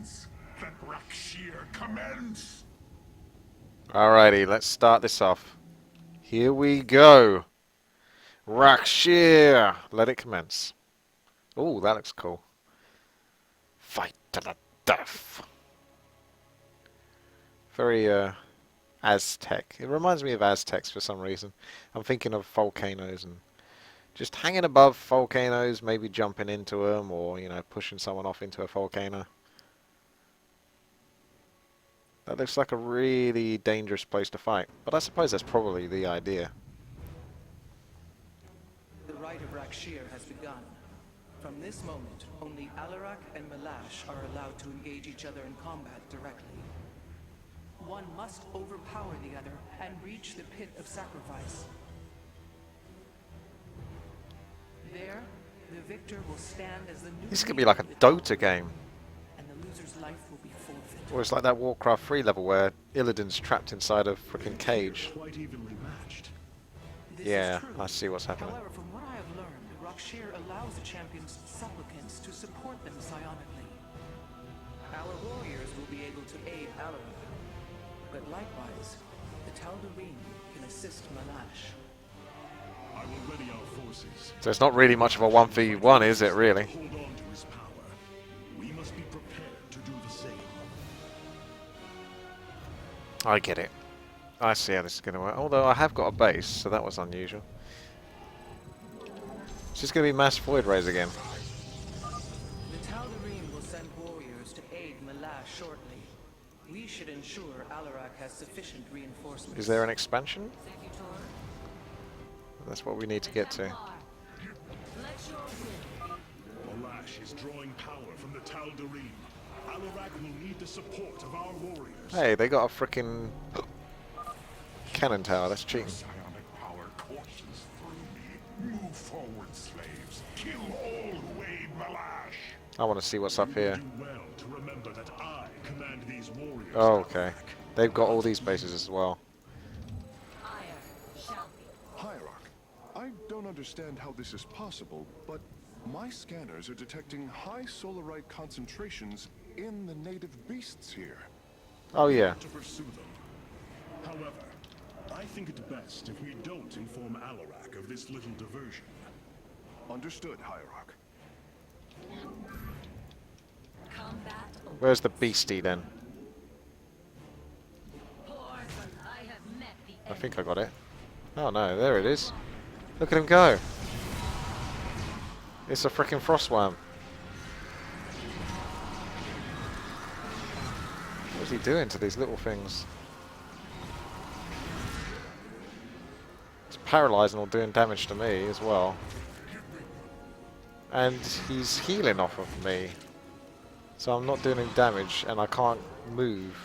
hands. Let Rakshir commence. Alrighty, let's start this off. Here we go. Rakshir! Let it commence. Oh, that looks cool. Fight to the death. Very, Aztec. It reminds me of Aztecs for some reason. I'm thinking of volcanoes and just hanging above volcanoes, maybe jumping into them or, you know, pushing someone off into a volcano. That looks like a really dangerous place to fight, but I suppose that's probably the idea. The rite of Rakshir has begun. From this moment, only Alarak and Malash are allowed to engage each other in combat directly. One must overpower the other and reach the pit of sacrifice. There, the victor will stand as the new This could be like a Dota game. and the loser's life will be forfeit. Or it's like that Warcraft 3 level where Illidan's trapped inside a freaking cage. Quite evenly matched. This Yeah, is true. I see what's happening. However, from what I have learned, Rakshir allows the champion's supplicants to support them psionically. Our warriors will be able to aid Alarak. But likewise, the Tal'Darim can assist Malash. I will ready our forces. So it's not really much of a 1v1, is it, really? Hold on to his power. We must be prepared to do the same. I get it. I see how this is going to work. Although I have got a base, so that was unusual. It's just going to be mass void rays again. The Tal'Darim will send warriors to aid Malash shortly. We should ensure Alarak has sufficient reinforcements. Is there an expansion? That's what we need to get to. Malash is drawing power from the Tal'Darim. Alarak will need the support of our warriors. Hey, they got a freaking cannon tower. That's cheating. Psionic power courses through me. Move forward, slaves. Kill all who aid Malash. I want to see what's up here. Do well to remember that I command these warriors. Oh, okay. They've got all these bases as well. Hierarch, I don't understand how this is possible, but my scanners are detecting high solarite concentrations in the native beasts here. Oh, yeah. To pursue them. However, I think it best if we don't inform Alarak of this little diversion. Understood, Hierarch. Where's the beastie then? I think I got it. Oh no, there it is. Look at him go. It's a freaking frostworm. What's he doing to these little things? It's paralysing or doing damage to me as well. And he's healing off of me. So I'm not doing any damage and I can't move.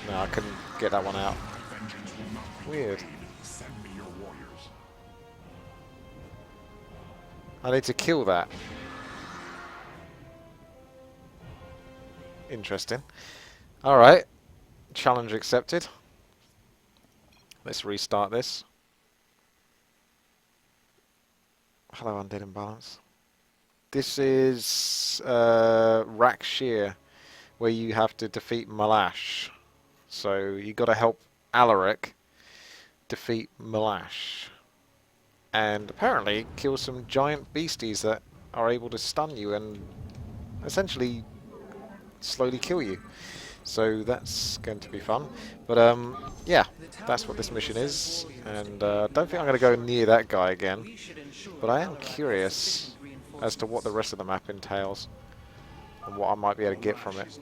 No, I couldn't get that one out. Weird. Send me your warriors. I need to kill that. Interesting. Alright. Challenge accepted. Let's restart this. Hello, Undead Imbalance. This is Rakshir, where you have to defeat Malash. So you got to help Alaric defeat Malash. And apparently kill some giant beasties that are able to stun you and essentially slowly kill you. So that's going to be fun. But yeah, that's what this mission is. And I don't think I'm going to go near that guy again. But I am curious as to what the rest of the map entails. And what I might be able to get from it.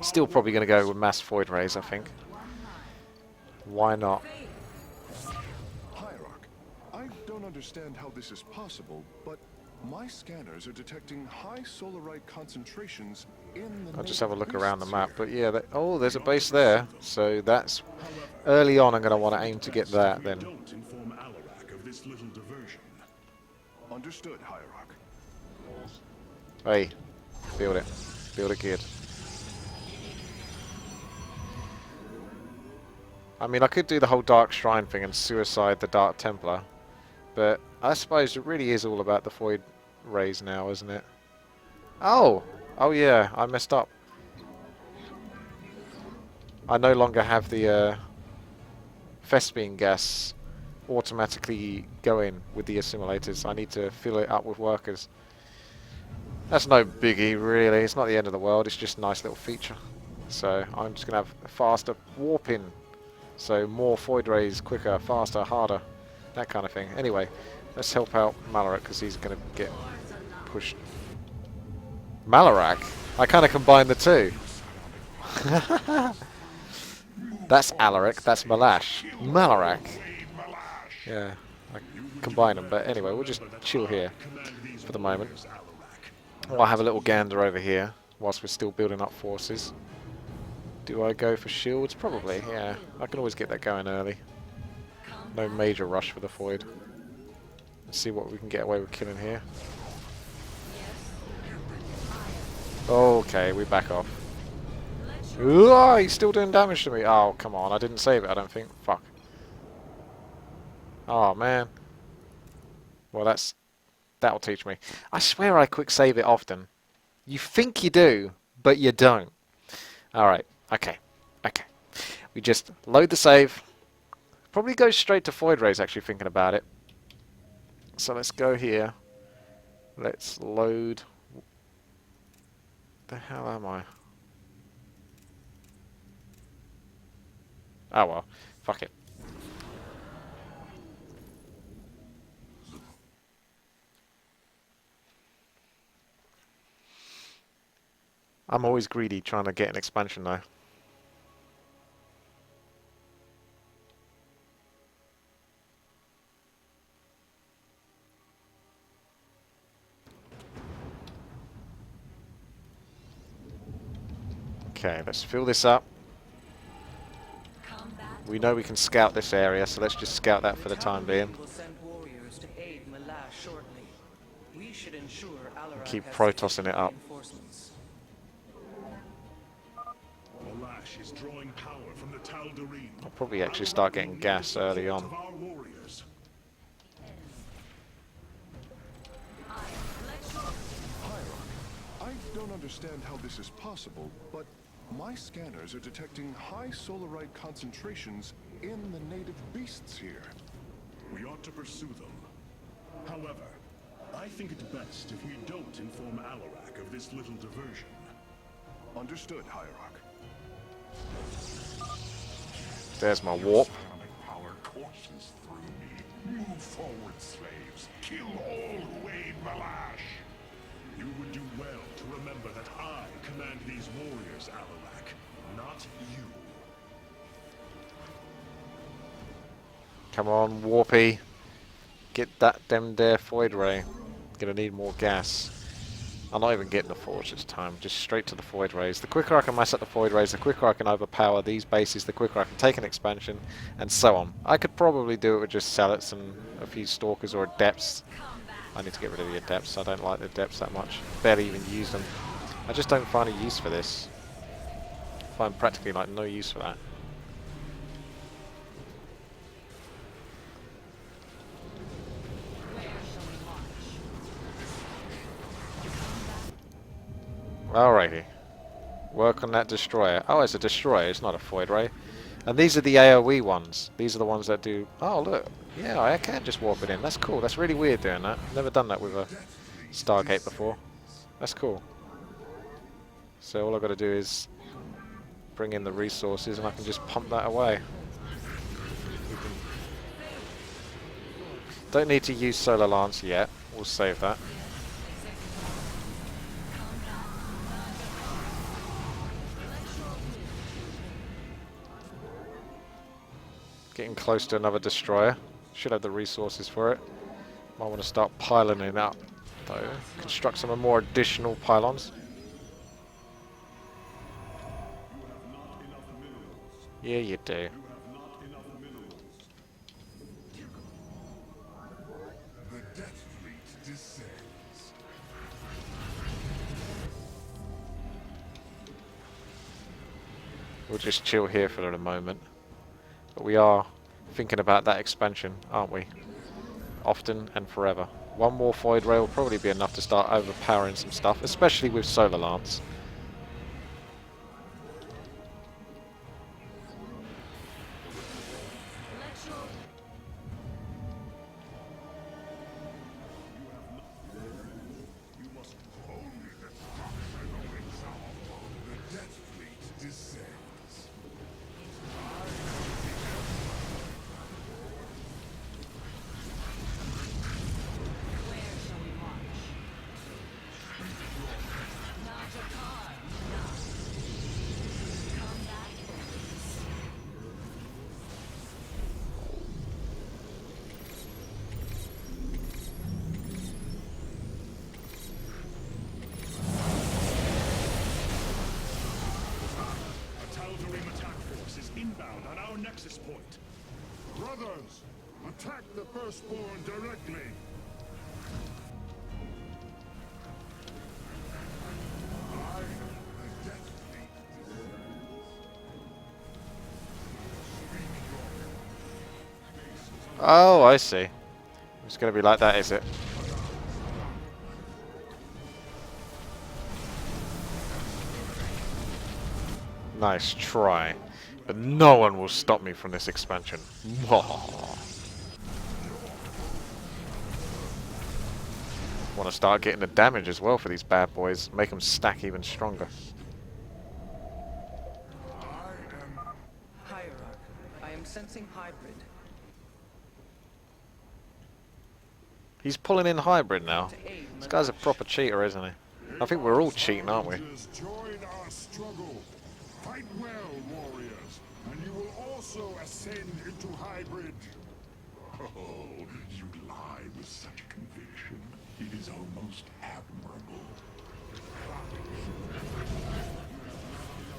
Still probably going to go with mass void rays, I think. Why not? Hierarch, I don't understand how this is possible, but my scanners are detecting high solarite concentrations in the I'll just have a look native around the beasts map. here. But yeah, oh, there's a base there. So that's early on. I'm going to want to aim to get that then. Don't inform Alarak of this little diversion. Understood, Hierarch. Hey, build it. Build it good. I mean, I could do the whole Dark Shrine thing and suicide the Dark Templar. But I suppose it really is all about the void rays now, isn't it? Oh! Oh yeah, I messed up. I no longer have the Thespian gas automatically going with the assimilators. I need to fill it up with workers. That's no biggie, really. It's not the end of the world. It's just a nice little feature. So I'm just going to have faster warping. So more void rays, quicker, faster, harder. That kind of thing. Anyway, let's help out Malarak because he's going to get pushed. Malarak? I kind of combined the two. That's Alaric, that's Malash. Malarak. Yeah, I combine them. But anyway, we'll just chill here for the moment. I'll have a little gander over here whilst we're still building up forces. Do I go for shields? Probably, yeah. I can always get that going early. No major rush for the void. Let's see what we can get away with killing here. Okay, we back off. Ooh, he's still doing damage to me. Oh, come on. I didn't save it, I don't think. Fuck. Oh, man. Well, that'll teach me. I swear I quick save it often. You think you do, but you don't. Alright. Okay. Okay. We just load the save. Probably go straight to Void Rays, actually, thinking about it. So let's go here. Let's load... The hell am I? Oh well, fuck it. I'm always greedy trying to get an expansion though. Okay, let's fill this up. We know we can scout this area, so let's just scout that for the time being. Will send warriors to aid Malash shortly. We should ensure Alarak Keep has Protossing it up. reinforcements. Malash is drawing power from the Tal'Darim. I'll probably actually start getting gas early on. Of our warriors. I don't understand how this is possible, but my scanners are detecting high solarite concentrations in the native beasts here. We ought to pursue them. However, I think it best if we don't inform Alarak of this little diversion. Understood, Hierarch. There's my warp. Psionic power courses through me. Move forward, slaves. Kill all who aid Malash. You would do well to remember that I command these warriors, Alarak, not you. Come on, Warpy. Get that damn there Void Ray. Gonna need more gas. I'm not even getting the Forge this time, just straight to the Void Rays. The quicker I can mass up the Void Rays, the quicker I can overpower these bases, the quicker I can take an expansion, and so on. I could probably do it with just Salets and a few Stalkers or Adepts. I need to get rid of the Adepts, I don't like the Adepts that much. Barely even use them. I just don't find a use for this. I find practically like no use for that. Alrighty. Work on that destroyer. Oh, it's a destroyer, it's not a Void Ray. And these are the AoE ones. These are the ones that do... Oh, look. Yeah, I can just warp it in. That's cool. That's really weird doing that. Never done that with a Stargate before. That's cool. So all I've got to do is bring in the resources and I can just pump that away. Don't need to use Solar Lance yet. We'll save that. Getting close to another destroyer. Should have the resources for it. Might want to start piling it up though. Construct some more additional pylons. Yeah, you do. The Death Fleet descends. We'll just chill here for the moment. But we are thinking about that expansion, aren't we? often and forever. One more Void Ray will probably be enough to start overpowering some stuff, especially with Solar Lance. Inbound on our nexus point. Brothers, attack the Firstborn directly. Oh, I see. It's going to be like that, is it? Nice try. But no one will stop me from this expansion. Want to start getting the damage as well for these bad boys. Make them stack even stronger. Hierarch, I am sensing hybrid. He's pulling in hybrid now. This guy's a proper cheater, isn't he? I think we're all cheating, aren't we? Join our struggle. Fight well, warriors, and you will also ascend into hybrid. Oh, you lie with such conviction. It is almost admirable.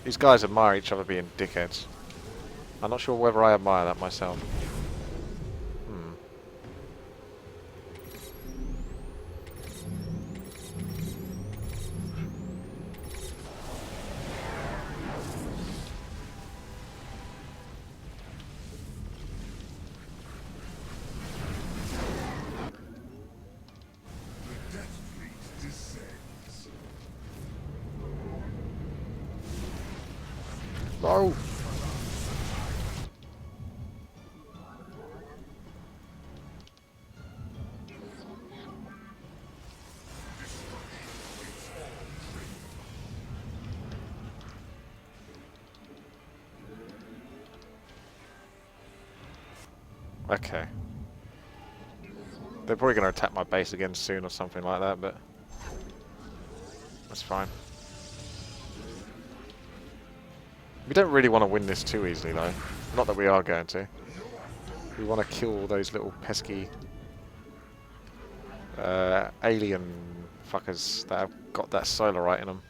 These guys admire each other being dickheads. I'm not sure whether I admire that myself. No! Okay. They're probably going to attack my base again soon or something like that, but that's fine. We don't really want to win this too easily, though. Not that we are going to. We want to kill all those little pesky alien fuckers that have got that solarite in them.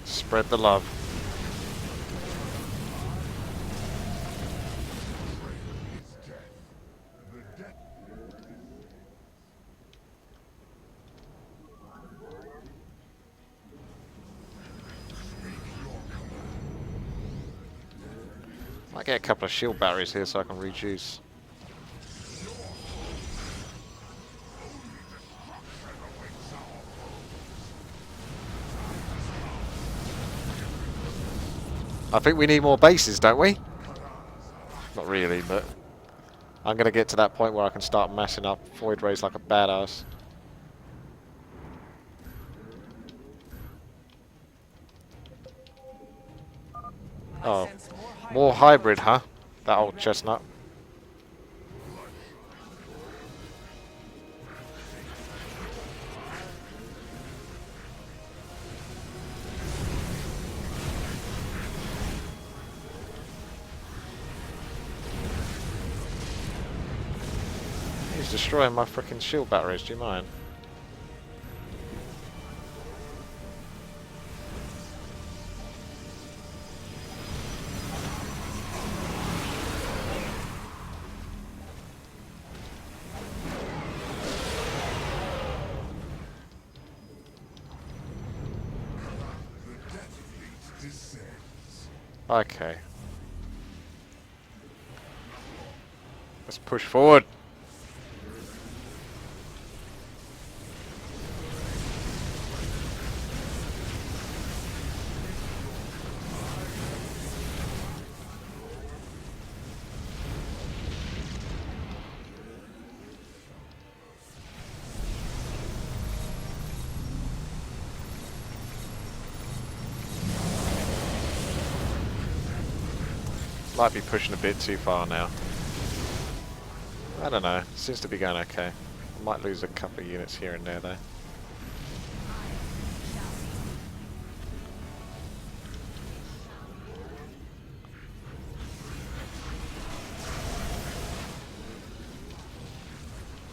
Spread the love. Might get a couple of shield batteries here so I can reduce. I think we need more bases, don't we? Not really, but I'm going to get to that point where I can start mashing up Void Rays like a badass. Oh, more hybrid, huh? That old chestnut. He's destroying my freaking shield batteries, do you mind? Okay. Let's push forward. Might be pushing a bit too far now. I don't know. Seems to be going okay. I might lose a couple of units here and there though.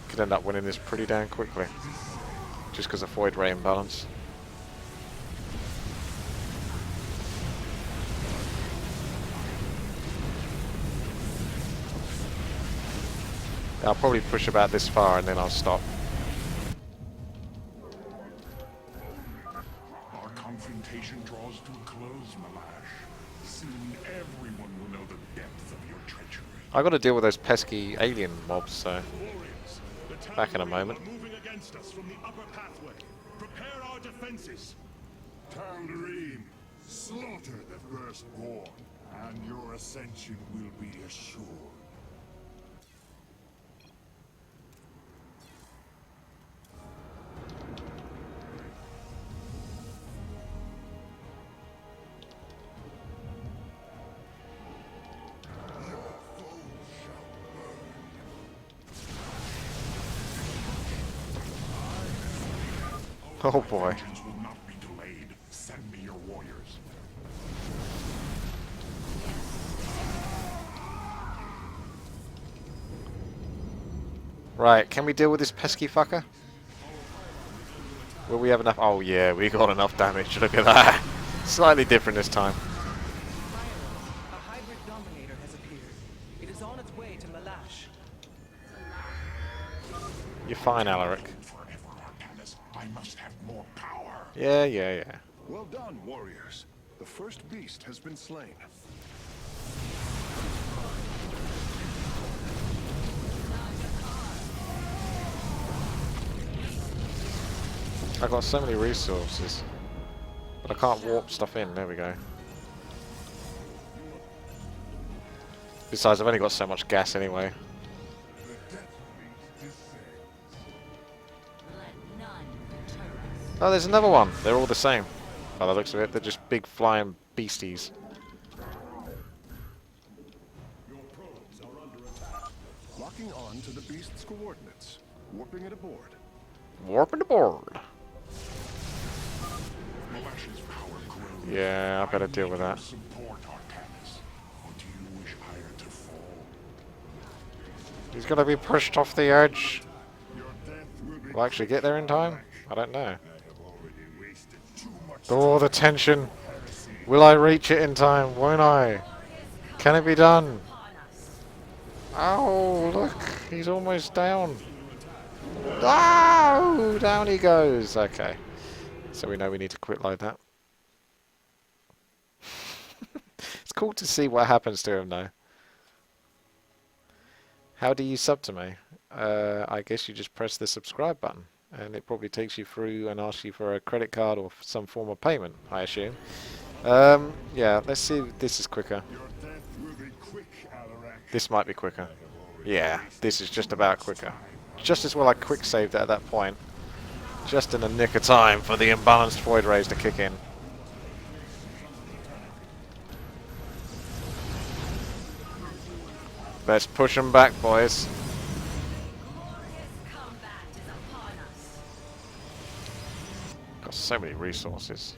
Could end up winning this pretty damn quickly. Just because of void ray imbalance. I'll probably push about this far and then I'll stop. Our confrontation draws to a close, Malash. Soon everyone will know the depth of your treachery. I got to deal with those pesky alien mobs, so Warriors, the back in a Tandarine moment. are moving against us from the upper pathway. Prepare our defenses. Tandarine, slaughter the firstborn, and your ascension will be assured. Oh boy. Vengeance will not be delayed. Send me your warriors. Right, can we deal with this pesky fucker? Will we have enough? Oh yeah, we got enough damage. Look at that. Slightly different this time. A hybrid dominator has appeared. It is on its way to Malash. You're fine, Alaric. Forever, Arcanus. I must have more power. Yeah. Well done, warriors. The first beast has been slain. I've got so many resources. But I can't warp stuff in. There we go. Besides, I've only got so much gas anyway. Oh, there's another one. They're all the same. By the looks of it, they're just big flying beasties. Locking on to the beast's coordinates. Warping it aboard. Warping the board. Malash's power grows. Yeah, I better deal with that. Support, Arcanus. Or do you wish higher to fall? He's gonna be pushed off the edge. Your death will be Will I actually get there in time? I don't know. I have already wasted too much Oh, the tension. Will I reach it in time? Won't I? Can it be done? Oh, look. He's almost down. Oh, down he goes. Okay. So we know we need to quick load that. It's cool to see what happens to him though. How do you sub to me? I guess you just press the subscribe button. And it probably takes you through and asks you for a credit card or some form of payment, I assume. Yeah, let's see if this is quicker. Your death will be quick, Alarak. This might be quicker. Yeah, this is just about quicker. Just as well I quick saved it at that point. Just in the nick of time for the imbalanced void rays to kick in. Let's push them back, boys. Got so many resources.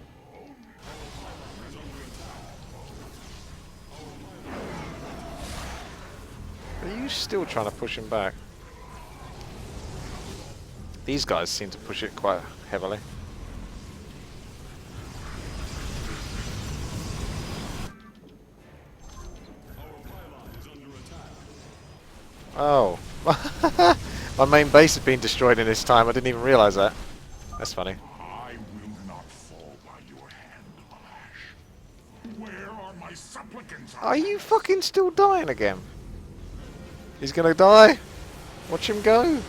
Are you still trying to push him back? These guys seem to push it quite heavily. Oh. My main base has been destroyed in this time. I didn't even realise that. That's funny. I will not fall by your hand, Malash. Where are my supplicants? Are you fucking still dying again? He's gonna die. Watch him go.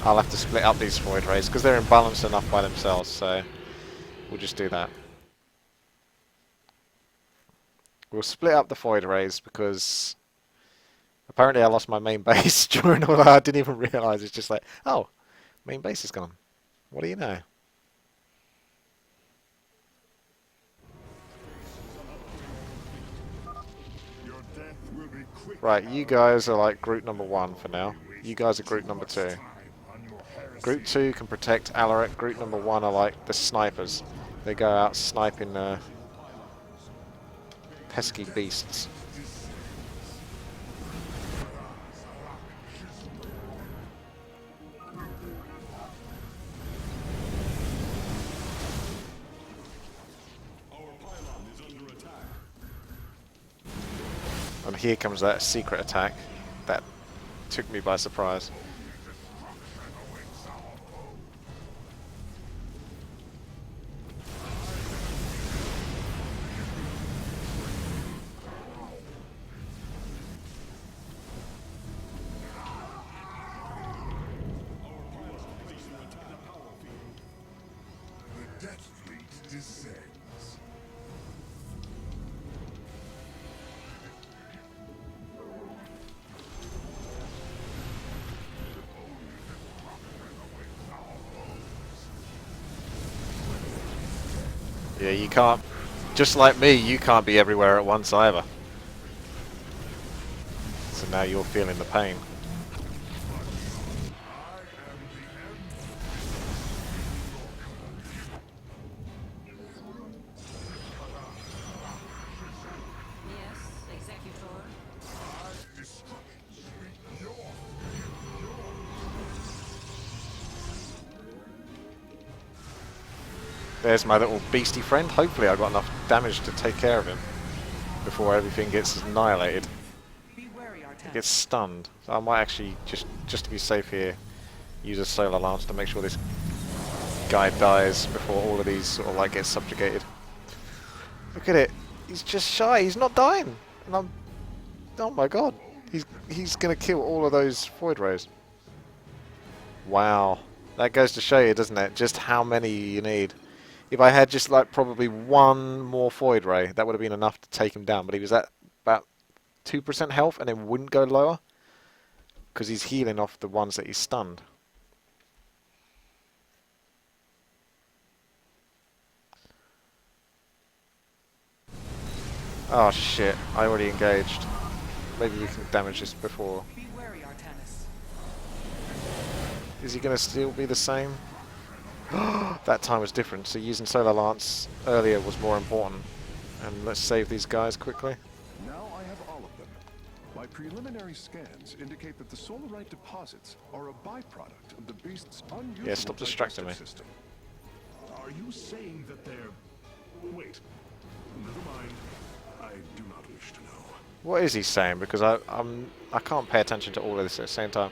I'll have to split up these void rays because they're imbalanced enough by themselves, so we'll just do that. We'll split up the void rays because apparently I lost my main base during all that. I didn't even realise. It's just like, oh, main base is gone. What do you know? Your death will be quick. Right, you guys are like group number 1 for now. You guys are group number 2. Group 2 can protect Alaric. Group number 1 are like the snipers. They go out sniping pesky beasts. And here comes that secret attack that took me by surprise. The Death Fleet descends. Yeah, you can't, just like me, you can't be everywhere at once either. So now you're feeling the pain. Yes, Executor. There's my little beastie friend. Hopefully I got enough damage to take care of him before everything gets annihilated. Be wary, He Artanis. gets stunned. So I might actually, just to be safe here, use a solar lance to make sure this guy dies before all of these sort of like get subjugated. Look at it. He's just shy. He's not dying. And I'm... Oh my god. He's going to kill all of those void rays. Wow. That goes to show you, doesn't it, just how many you need. If I had just like probably one more void ray, that would have been enough to take him down. But he was at about 2% health and it wouldn't go lower because he's healing off the ones that he's stunned. Oh shit, I already engaged. Maybe we can damage this before. Be wary, Artanis. Is he going to still be the same? That time was different, so using Solar Lance earlier was more important. And let's save these guys quickly. Now I have all of them. My preliminary scans indicate that the solarite deposits are a byproduct of the beast's unusual Yeah, stop distracting me. digestive system. Are you saying that they're... Wait. Never mind. I do not wish to know. What is he saying? Because I can't pay attention to all of this at the same time.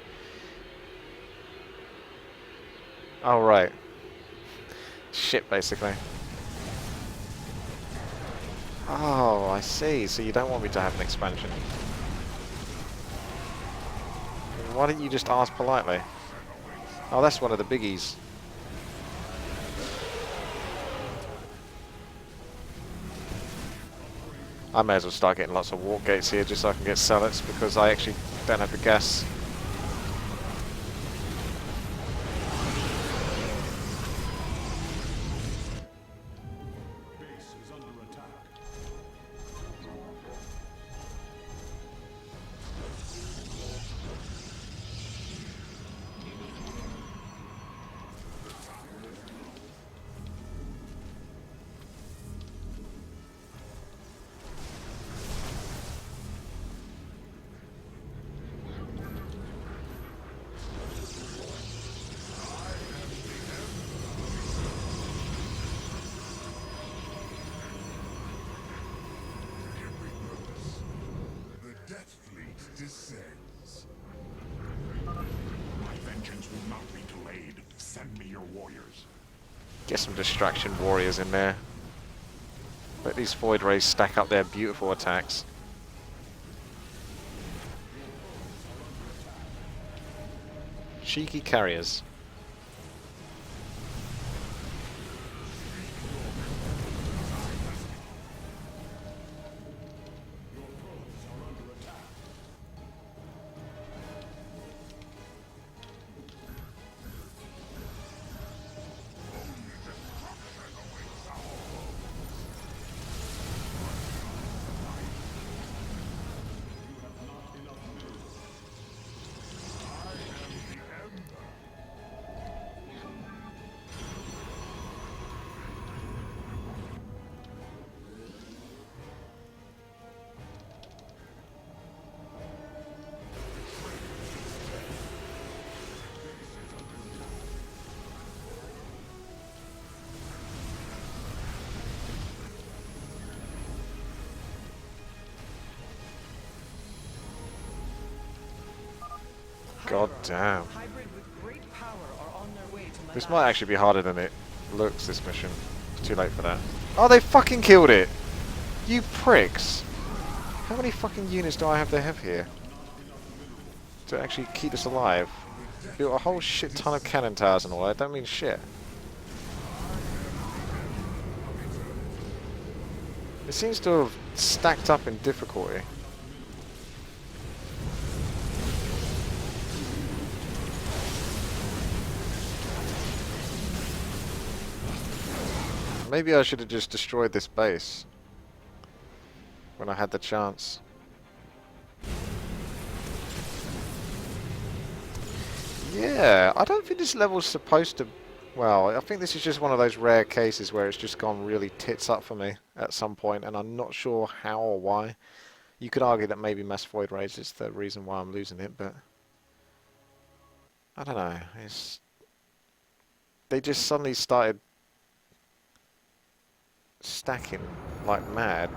Oh right. Shit, basically. Oh, I see. So you don't want me to have an expansion. Why didn't you just ask politely? Oh, that's one of the biggies. I may as well start getting lots of warp gates here just so I can get zealots because I actually don't have the gas. Base is under attack. Get some distraction warriors in there. Let these void rays stack up their beautiful attacks. Cheeky carriers. God damn. Hybrid with great power are on their way to This Malash. might actually be harder than it looks, this mission. It's too late for that. Oh, they fucking killed it! You pricks! How many fucking units do I have to have here? To actually keep us alive? Built a whole shit ton of cannon towers and all that, don't mean shit. It seems to have stacked up in difficulty. Maybe I should have just destroyed this base when I had the chance. Yeah, I don't think this level's supposed to... Well, I think this is just one of those rare cases where it's just gone really tits up for me at some point, and I'm not sure how or why. You could argue that maybe mass void rays is the reason why I'm losing it, but... I don't know, it's... They just suddenly started stacking like mad.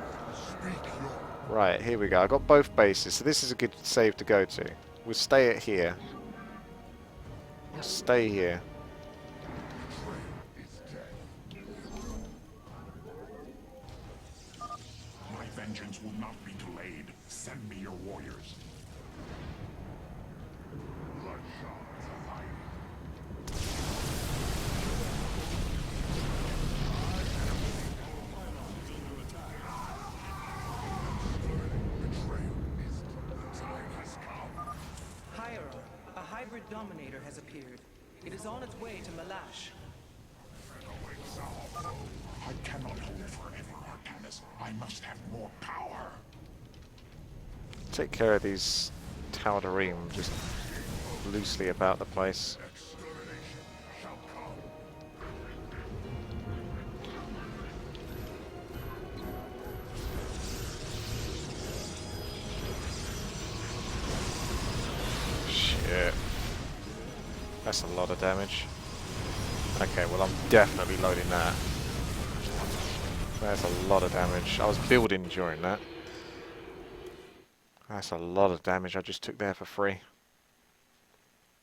Right, here we go. I got both bases, so this is a good save to go to. We'll stay at here. We'll stay here. My vengeance will not be delayed. Send me your warriors. A hybrid dominator has appeared. It is on its way to Malash. I cannot hold forever, Arcanus. I must have more power. Take care of these Tal'Darim just loosely about the place. Shit. That's a lot of damage. Okay, well I'm definitely loading that. That's a lot of damage. I was building during that. That's a lot of damage I just took there for free.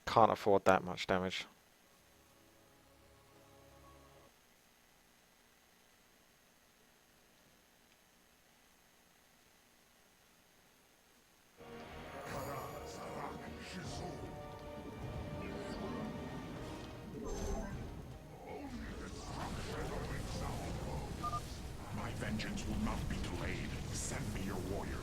Can't afford that much damage. My vengeance will not be delayed. Send me your warriors.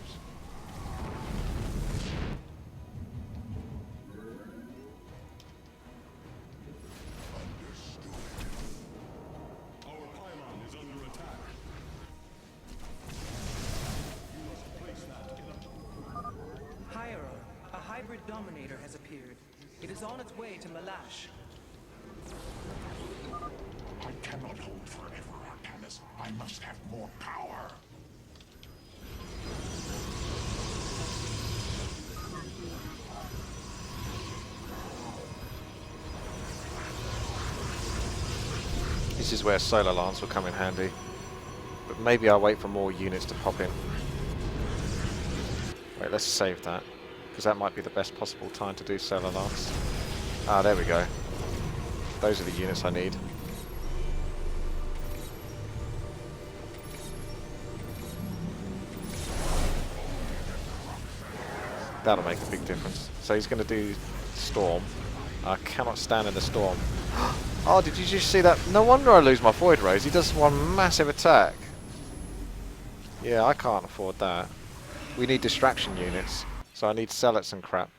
A hybrid dominator has appeared. It is on its way to Malash. I cannot hold forever, Arcanus. I must have more power. This is where Solar Lance will come in handy. But maybe I'll wait for more units to pop in. Wait, let's save that. Because that might be the best possible time to do Solar Lance. Ah, there we go. Those are the units I need. That'll make a big difference. So he's going to do Storm. I cannot stand in the Storm. Oh, did you just see that? No wonder I lose my Void Rays. He does one massive attack. Yeah, I can't afford that. We need distraction units. So I need Zealots and crap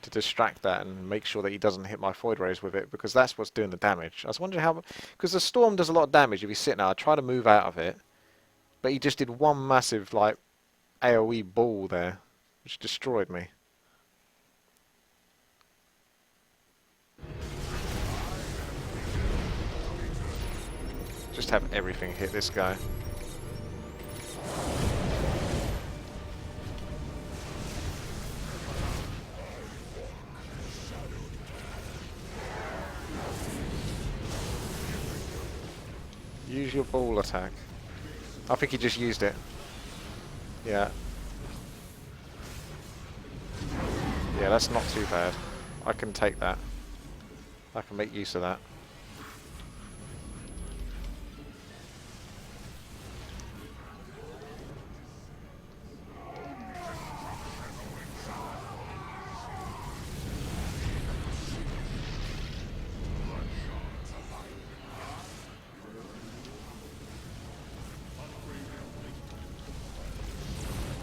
to distract that and make sure that he doesn't hit my Void Rays with it, because that's what's doing the damage. I was wondering how... Because the Storm does a lot of damage if he's sitting there. I try to move out of it, but he just did one massive, like, AoE ball there, which destroyed me. Just have everything hit this guy. Use your ball attack. I think he just used it. Yeah. Yeah, that's not too bad. I can take that. I can make use of that.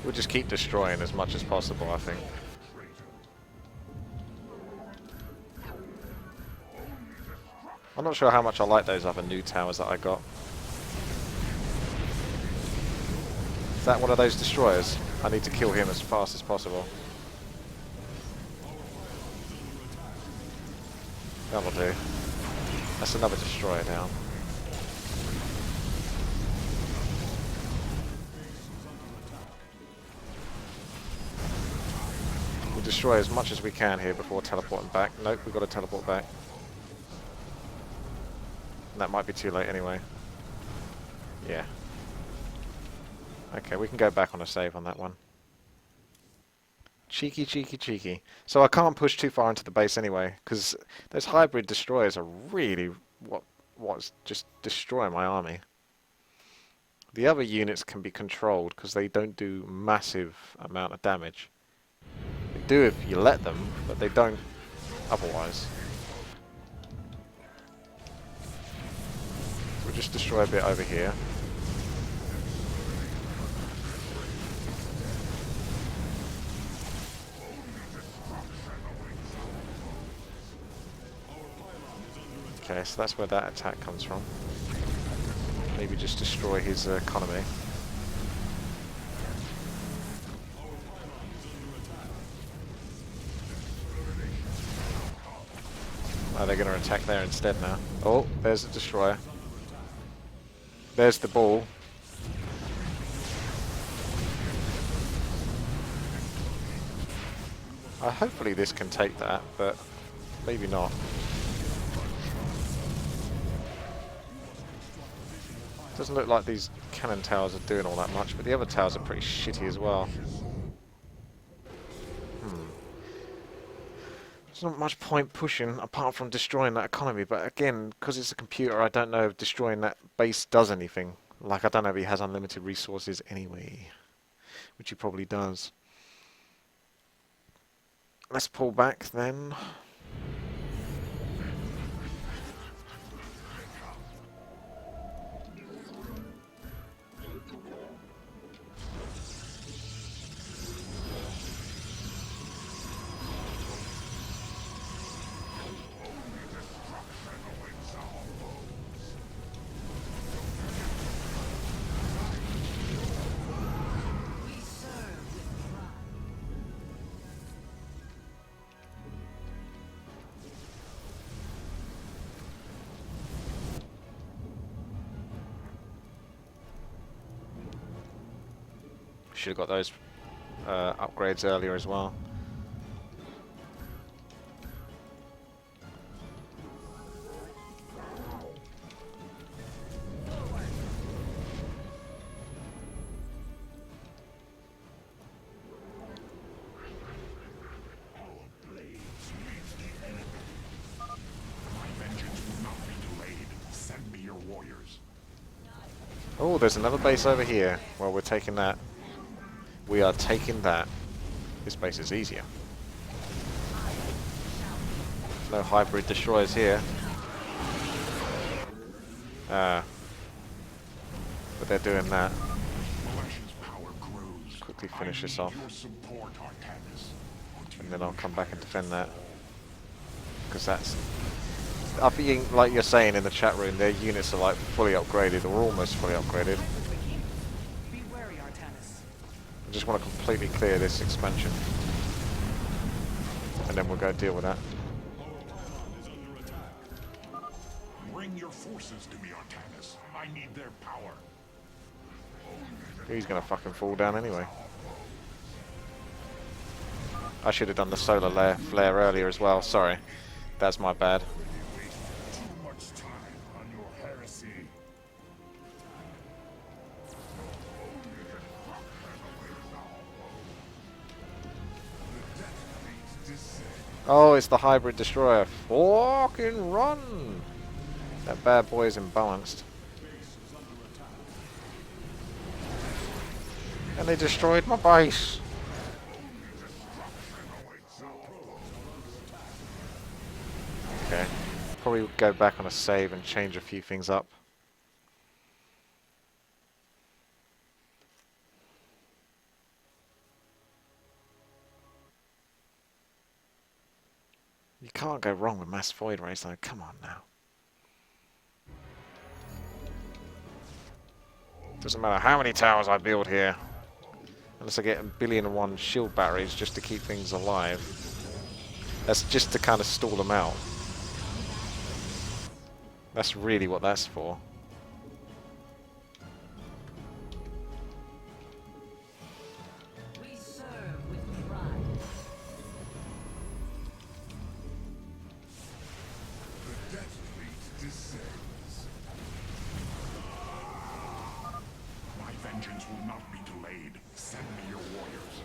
We'll just keep destroying as much as possible, I think. I'm not sure how much I like those other new towers that I got. Is that one of those destroyers? I need to kill him as fast as possible. That'll do. That's another destroyer down. We'll destroy as much as we can here before teleporting back. Nope, we've got to teleport back. That might be too late anyway. Yeah. Okay, we can go back on a save on that one. Cheeky, cheeky, cheeky. So I can't push too far into the base anyway, because those hybrid destroyers are really what's just destroying my army. The other units can be controlled because they don't do massive amount of damage. They do if you let them, but they don't otherwise. We'll just destroy a bit over here. Okay, so that's where that attack comes from. Maybe just destroy his economy. Oh, they're going to attack there instead now. Oh, there's the destroyer. There's the ball. Hopefully this can take that, but maybe not. Doesn't look like these cannon towers are doing all that much, but the other towers are pretty shitty as well. There's not much point pushing apart from destroying that economy, but again, because it's a computer, I don't know if destroying that base does anything. Like, I don't know if he has unlimited resources anyway, which he probably does. Let's pull back then. Should have got those upgrades earlier as well. Oh, there's another base over here. Well, we're taking that. We are taking that. This base is easier. No hybrid destroyers here. But they're doing that. Malash's power grows. Quickly finish this off. Your support, Artanis. And then I'll come back and defend that. Because that's... I think, like you're saying in the chat room, their units are like fully upgraded, or almost fully upgraded. Be wary, Artanis. I just want to completely clear this expansion. And then we'll go deal with that. Bring your forces to me, Artanis. I need their power. He's going to fucking fall down anyway. I should have done the solar flare earlier as well, sorry. That's my bad. Too much time on your heresy. Oh, it's the hybrid destroyer. Fucking run! That bad boy is imbalanced. And they destroyed my base. Okay. Probably go back on a save and change a few things up. You can't go wrong with mass void rays though, come on now. Doesn't matter how many towers I build here. Unless I get 1,000,001 shield batteries just to keep things alive. That's just to kind of stall them out. That's really what that's for. We serve with pride. The Death Fleet descends. My vengeance will not be delayed. Send me your warriors.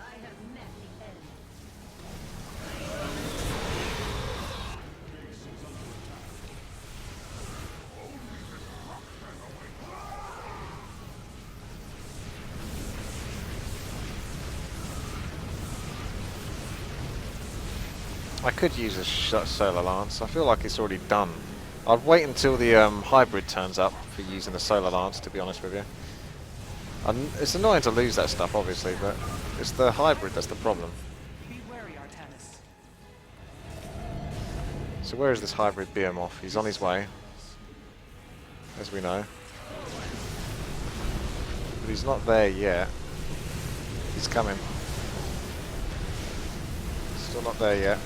I have met the enemy. I could use a solar lance. I feel like it's already done. I'd wait until the hybrid turns up for using the solar lance, to be honest with you. It's annoying to lose that stuff, obviously, but it's the hybrid that's the problem. Be wary, Artanis. So where is this hybrid behemoth? He's on his way, as we know. But he's not there yet. He's coming. Still not there yet.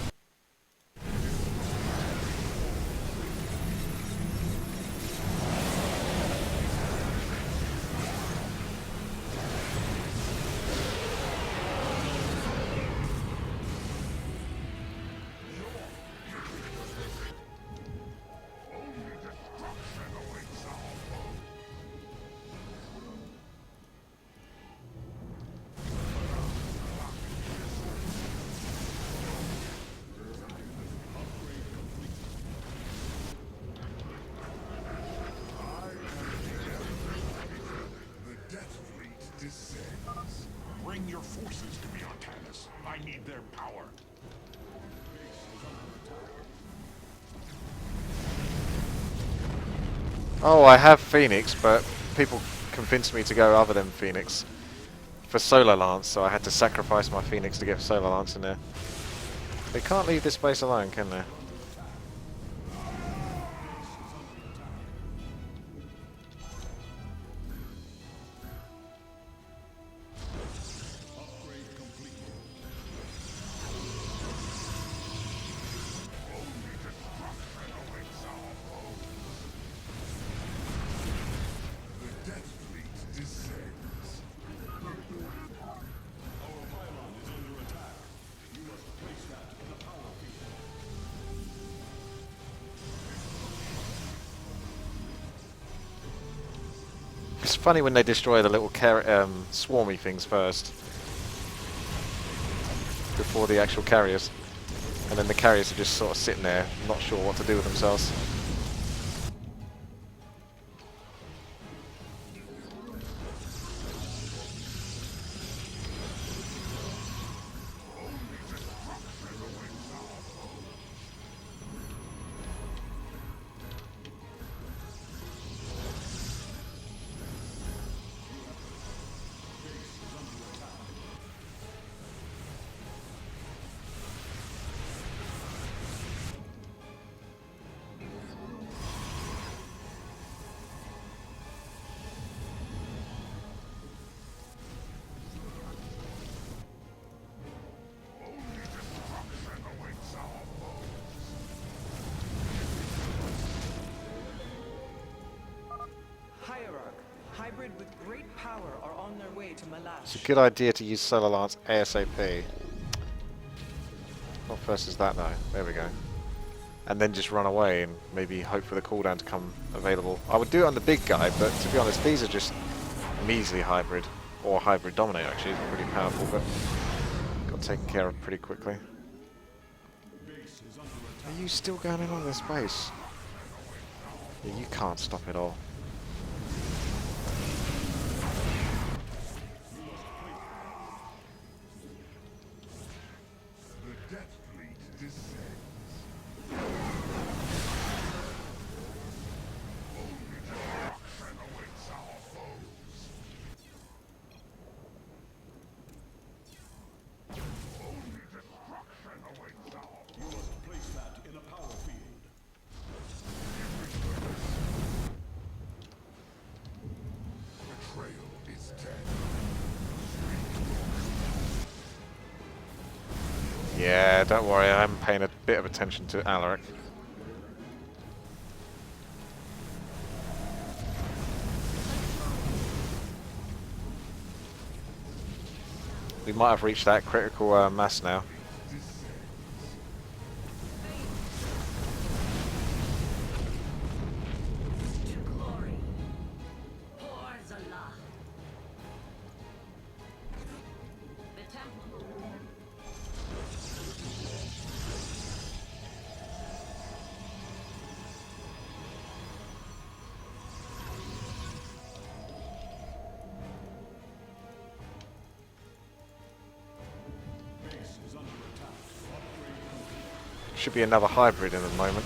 Bring your forces to me, Artanis. I need their power. Oh, I have Phoenix, but people convinced me to go other than Phoenix for Solar Lance, so I had to sacrifice my Phoenix to get Solar Lance in there. They can't leave this base alone, can they? It's funny when they destroy the little swarmy things first, before the actual carriers, and then the carriers are just sort of sitting there, not sure what to do with themselves. hybrid with great power are on their way to Malash. It's a good idea to use Solar Lance ASAP. Not first as that though. There we go. And then just run away and maybe hope for the cooldown to come available. I would do it on the big guy, but to be honest, these are just measly hybrid. Or hybrid dominate actually, is pretty powerful, but got taken care of pretty quickly. Are you still going in on this base? Yeah, you can't stop it all. Yeah, don't worry, I'm paying a bit of attention to Alaric. We might have reached that critical mass now. To glory. Pours Allah. The temple. Should be another hybrid in a moment.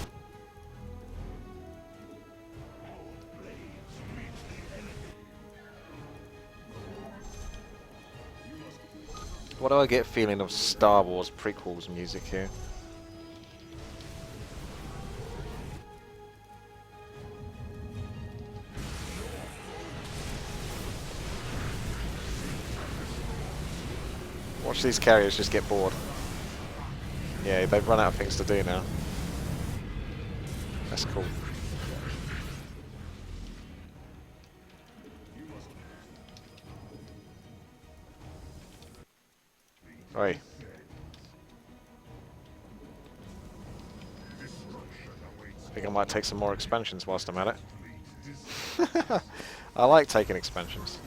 What do I get feeling of Star Wars prequels music here? Watch these carriers just get bored. Yeah, they've run out of things to do now. That's cool. Oi. I think I might take some more expansions whilst I'm at it. I like taking expansions.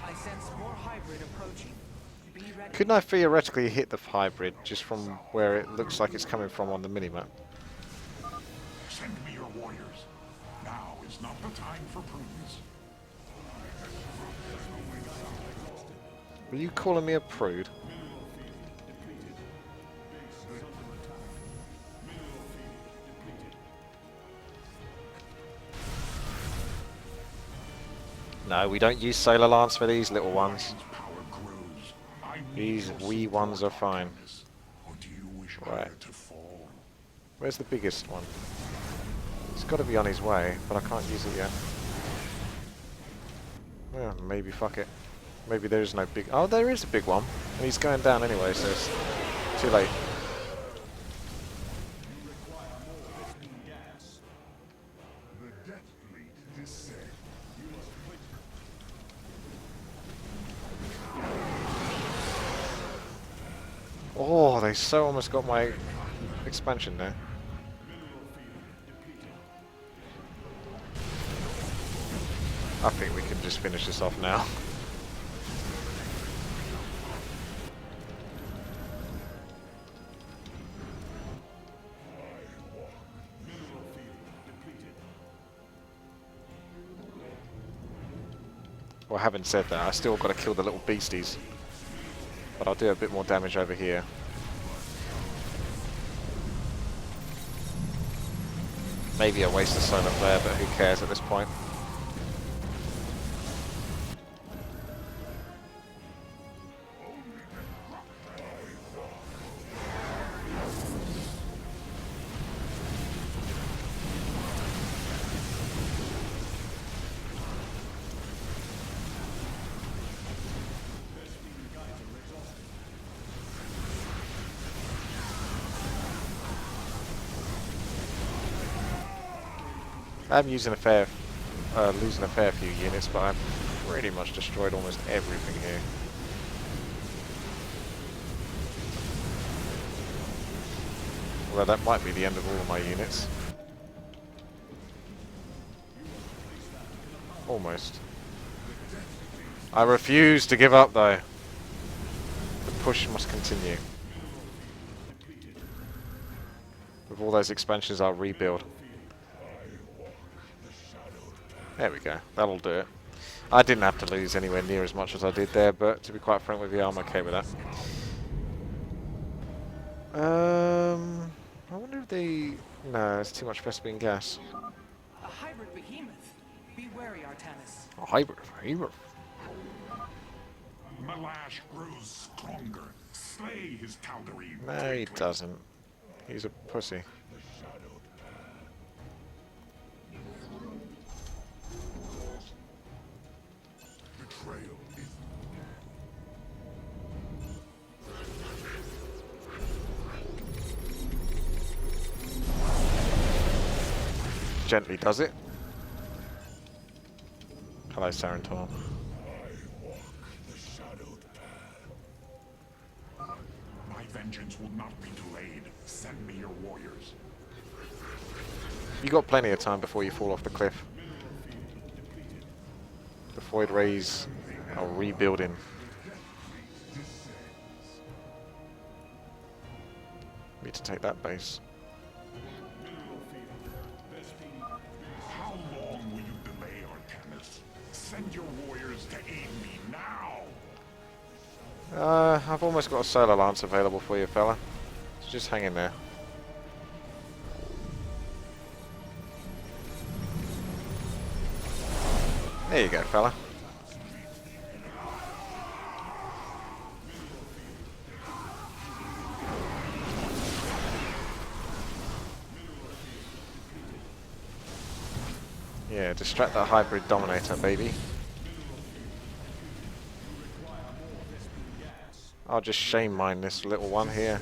I sense more hybrid approaching. Be ready. Couldn't I theoretically hit the hybrid just from where it looks like it's coming from on the minimap? Send me your warriors. Now is not the time for prudence. Were you calling me a prude? No, we don't use Solar Lance for these little ones. Power grows. I These will wee ones are fine. Or do you wish Right. Ire to fall? Where's the biggest one? It's got to be on his way, but I can't use it yet. Well, maybe fuck it. Maybe there is no big... Oh, there is a big one. And he's going down anyway, so it's too late. Oh, they so almost got my expansion there. I think we can just finish this off now. Well, having said that, I still got to kill the little beasties. But I'll do a bit more damage over here. Maybe a waste of solar flare, but who cares at this point? I'm using losing a fair few units, but I've pretty much destroyed almost everything here. Although that might be the end of all of my units. Almost. I refuse to give up though. The push must continue. With all those expansions, I'll rebuild. There we go. That'll do it. I didn't have to lose anywhere near as much as I did there, but to be quite frank with you, I'm okay with that. I wonder if they... No, it's too much Vespene gas. A hybrid behemoth. Be wary, Artanis. A hybrid. Malash grows stronger. Slay his Tal'Darim. No, he doesn't. He's a pussy. Betrayal is Gently does it. Hello, Sarentor. my vengeance will not be delayed. Send me your warriors. You got plenty of time before you fall off the cliff. The Void Rays are rebuilding. Need to take that base. How long will you delay, Artanis? Send your warriors to aid me now! I've almost got a solar lance available for you, fella. So just hang in there. There you go, fella. Yeah, distract that hybrid dominator, baby. I'll just shame mine this little one here.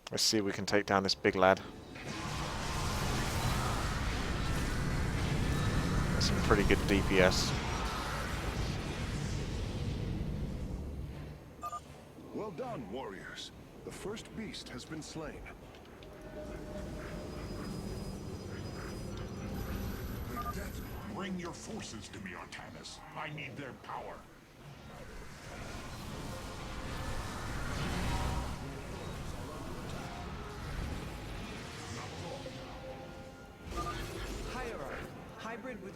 Let's see if we can take down this big lad. That's some pretty good DPS. Well done, warriors. The first beast has been slain. Bring your forces to me, Artanis. I need their power.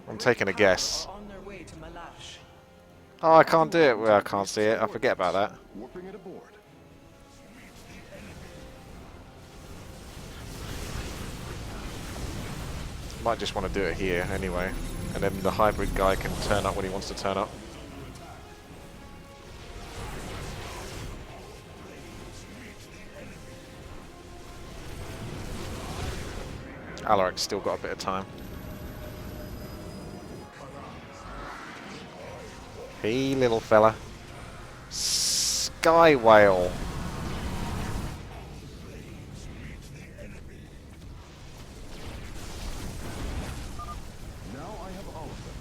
I'm taking a guess. On their way to Malash. Oh, I can't do it. Well, I can't see it. I forget about that. Warping it aboard. Might just want to do it here anyway. And then the hybrid guy can turn up when he wants to turn up. Alaric's still got a bit of time. Hey, little fella. Sky Whale. Now I have all of them.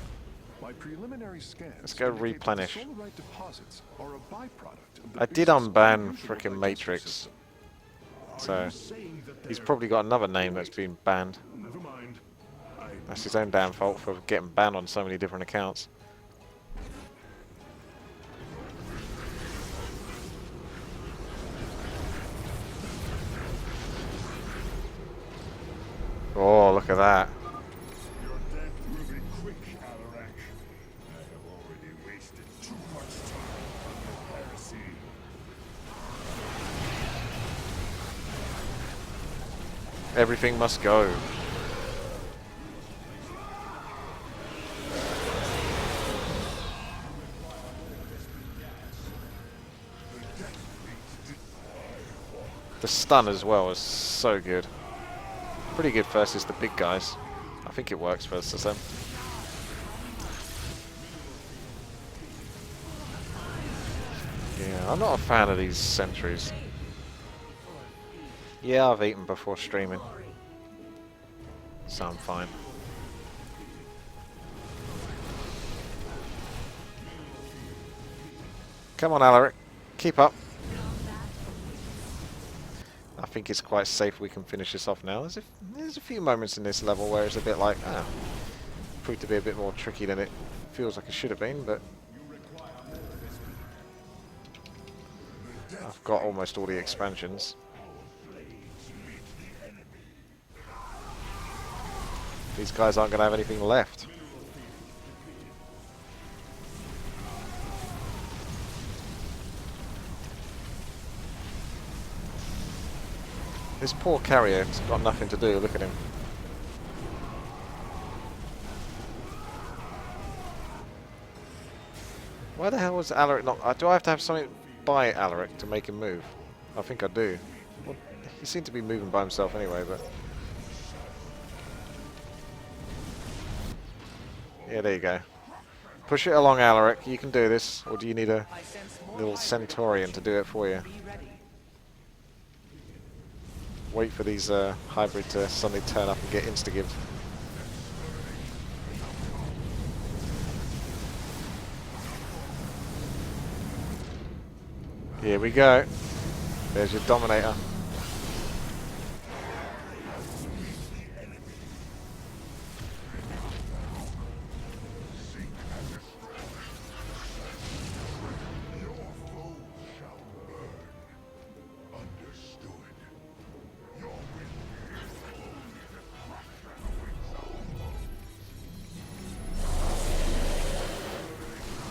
My preliminary scans. Let's go indicate that replenish. the solarite deposits are a byproduct of the I did beast's unban unusual frickin' digestive Matrix. system. So, he's probably got another name that's been banned. Never mind. That's his own damn fault for getting banned on so many different accounts. Oh, look at that. Your death will be quick, Alarak. Everything must go. The stun as well is so good. Pretty good versus the big guys. I think it works versus them. Yeah, I'm not a fan of these sentries. Yeah, I've eaten before streaming, so I'm fine. Come on, Alaric. Keep up. I think it's quite safe we can finish this off now. There's a few moments in this level where it's a bit like, proved to be a bit more tricky than it feels like it should have been, but I've got almost all the expansions. These guys aren't going to have anything left. This poor carrier's got nothing to do, look at him. Why the hell was Alaric not... do I have to have something by Alaric to make him move? I think I do. Well, he seemed to be moving by himself anyway, but... yeah, there you go. Push it along, Alaric. You can do this. Or do you need a little Centaurian to do it for you? Wait for these hybrid to suddenly turn up and get insta-give. Here we go. There's your Dominator.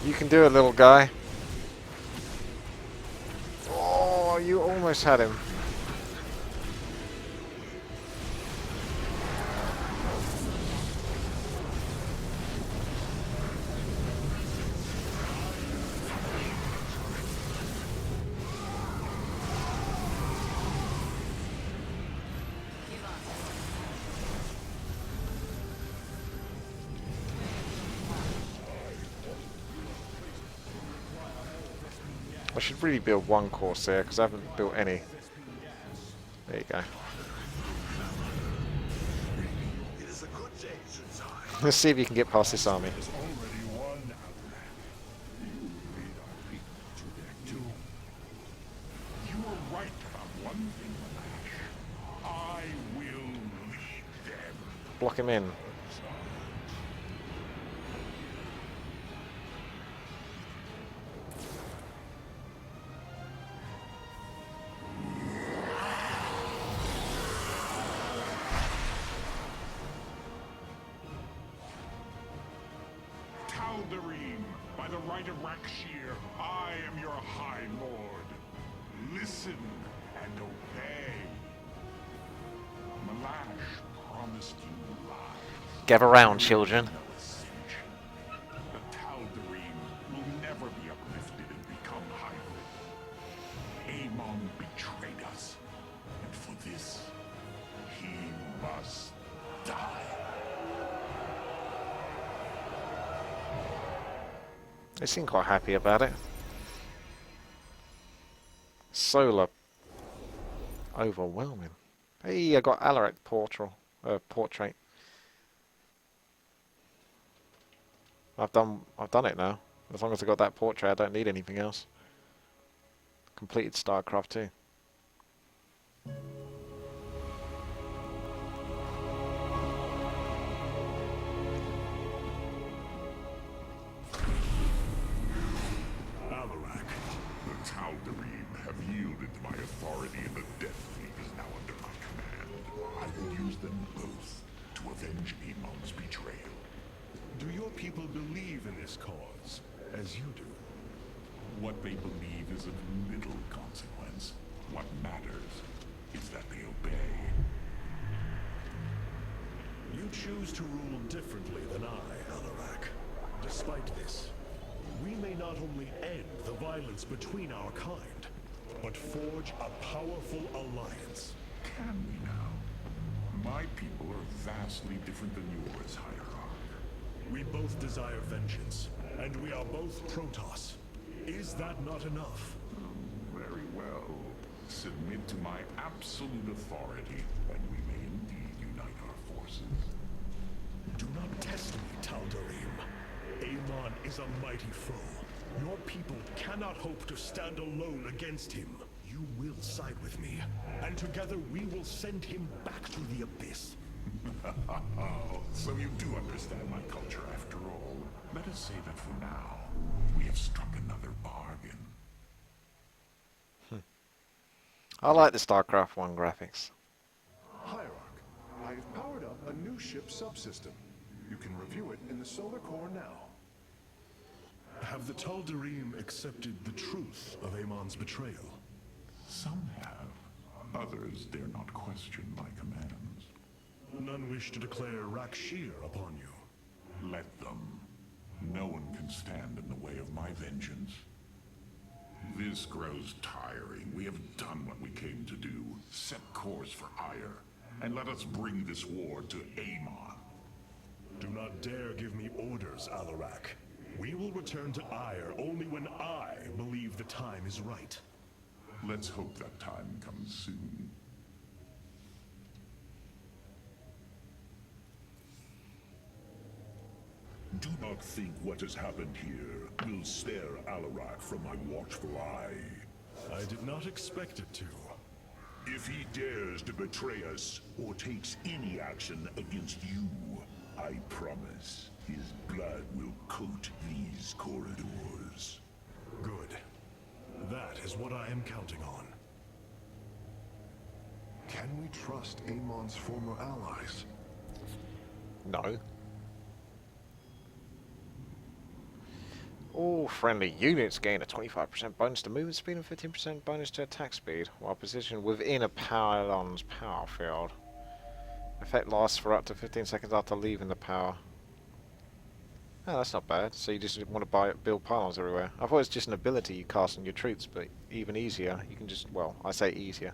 You can do it, little guy. Oh, you almost had him. I should really build one Corsair because I haven't built any. There you go. Let's see if you can get past this army. You were right about one thing, Malash. I will lead them. Block him in. By the right of Rakshir, I am your High Lord. Listen and obey. Malash promised you lives. Gather round, children. The Tal'Darim will never be uplifted and become hybrid. Amon betrayed us, and for this, he must die. They seem quite happy about it. Solar. Overwhelming. Hey, I got Alaric portrait. I've done it now. As long as I got that portrait, I don't need anything else. Completed Starcraft 2. The Tal'Darim have yielded to my authority, and the Death Fleet is now under my command. I will use them both to avenge Amon's betrayal. Do your people believe in this cause, as you do? What they believe is of little consequence. What matters is that they obey. You choose to rule differently than I, Alarak. Despite this, we may not only end the violence between our kind, but forge a powerful alliance. Can we now? My people are vastly different than yours, Hierarch. We both desire vengeance, and we are both Protoss. Is that not enough? Very well. Submit to my absolute authority, and we may indeed unite our forces. Do not test me, Tal'Darim. Amon is a mighty foe. Your people cannot hope to stand alone against him. You will side with me, and together we will send him back to the Abyss. Oh, so you do understand my culture after all. Let us say that for now, we have struck another bargain. I like the StarCraft 1 graphics. Hierarch, I have powered up a new ship subsystem. You can review it in the solar core now. Have the Tal'Darim accepted the truth of Amon's betrayal? Some have. Others dare not question my commands. None wish to declare Rakshir upon you. Let them. No one can stand in the way of my vengeance. This grows tiring. We have done what we came to do. Set course for Ire, and let us bring this war to Amon. Do not dare give me orders, Alarak. We will return to Ire only when I believe the time is right. Let's hope that time comes soon. Do not think what has happened here will spare Alarak from my watchful eye. I did not expect it to. If he dares to betray us, or takes any action against you, I promise his blood will coat these corridors. Good. That is what I am counting on. Can we trust Amon's former allies? No. All friendly units gain a 25% bonus to movement speed and 15% bonus to attack speed, while positioned within a pylon's power field. Effect lasts for up to 15 seconds after leaving the power. Oh, that's not bad. So you just want to build pylons everywhere. I thought it was just an ability you cast on your troops, but even easier. You can just, well, I say easier.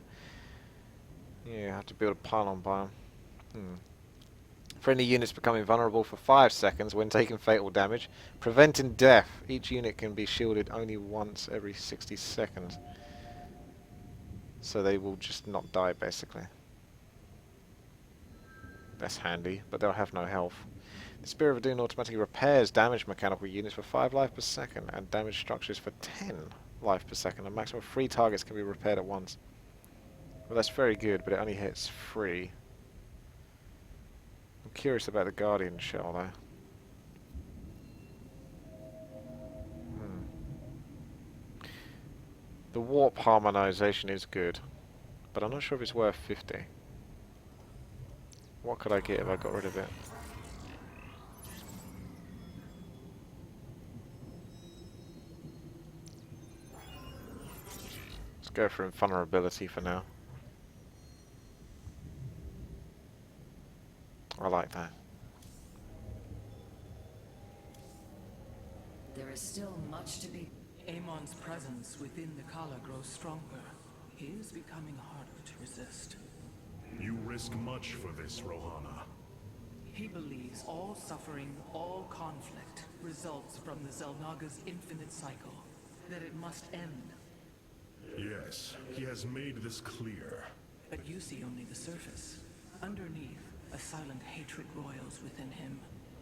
Yeah, you have to build a pylon biome. Friendly units become invulnerable for 5 seconds when taking fatal damage, preventing death. Each unit can be shielded only once every 60 seconds. So they will just not die, basically. That's handy, but they'll have no health. The Spear of Adun automatically repairs damaged mechanical units for 5 life per second, and damaged structures for 10 life per second. A maximum of 3 targets can be repaired at once. Well, that's very good, but it only hits 3. I'm curious about the Guardian shell, though. The warp harmonization is good, but I'm not sure if it's worth 50. What could I get if I got rid of it? Let's go for invulnerability for now. I like that. There is still much to be. Amon's presence within the Kala grows stronger. He is becoming harder to resist. You risk much for this, Rohana. He believes all suffering, all conflict, results from the Xel'Naga's infinite cycle. That it must end. Yes, he has made this clear. But you see only the surface. Underneath, a silent hatred roils within him.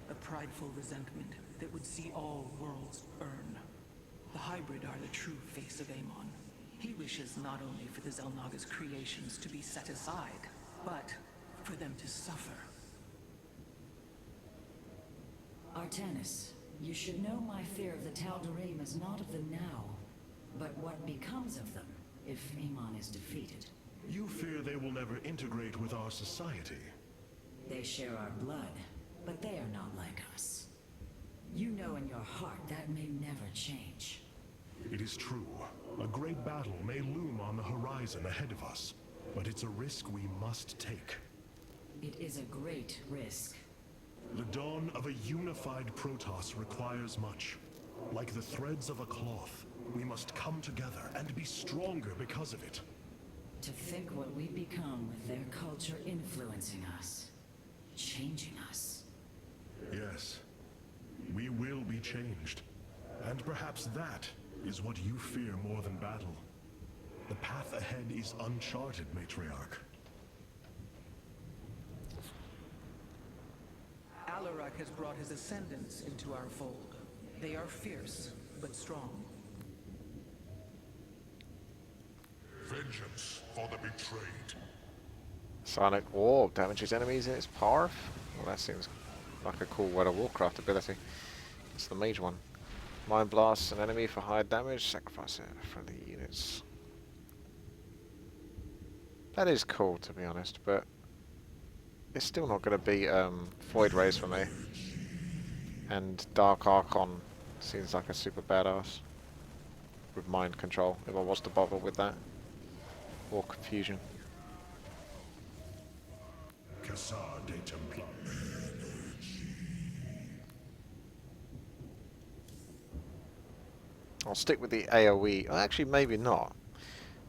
A prideful resentment that would see all worlds burn. The hybrid are the true face of Amon. He wishes not only for the Xel'Naga's creations to be set aside, but for them to suffer. Artanis, you should know my fear of the Tal'Darim is not of the now, but what becomes of them if Amon is defeated. You fear they will never integrate with our society. They share our blood, but they are not like us. You know in your heart that may never change. It is true. A great battle may loom on the horizon ahead of us, but it's a risk we must take. It is a great risk. The dawn of a unified Protoss requires much. Like the threads of a cloth, we must come together and be stronger because of it. To think what we become with their culture influencing us. Changing us. Yes, we will be changed. And perhaps that is what you fear more than battle. The path ahead is uncharted, Matriarch. Alarak has brought his ascendants into our fold. They are fierce, but strong. Vengeance for the betrayed. Sonic Orb damages enemies in its path. Well, that seems like a cool World of Warcraft ability. It's the mage one. Mind blasts an enemy for higher damage. Sacrifice it for the units. That is cool, to be honest, but it's still not going to beat Void Rays for me. And Dark Archon seems like a super badass with mind control, if I was to bother with that. Or confusion. Cassar de Templar. I'll stick with the AoE. Actually, maybe not.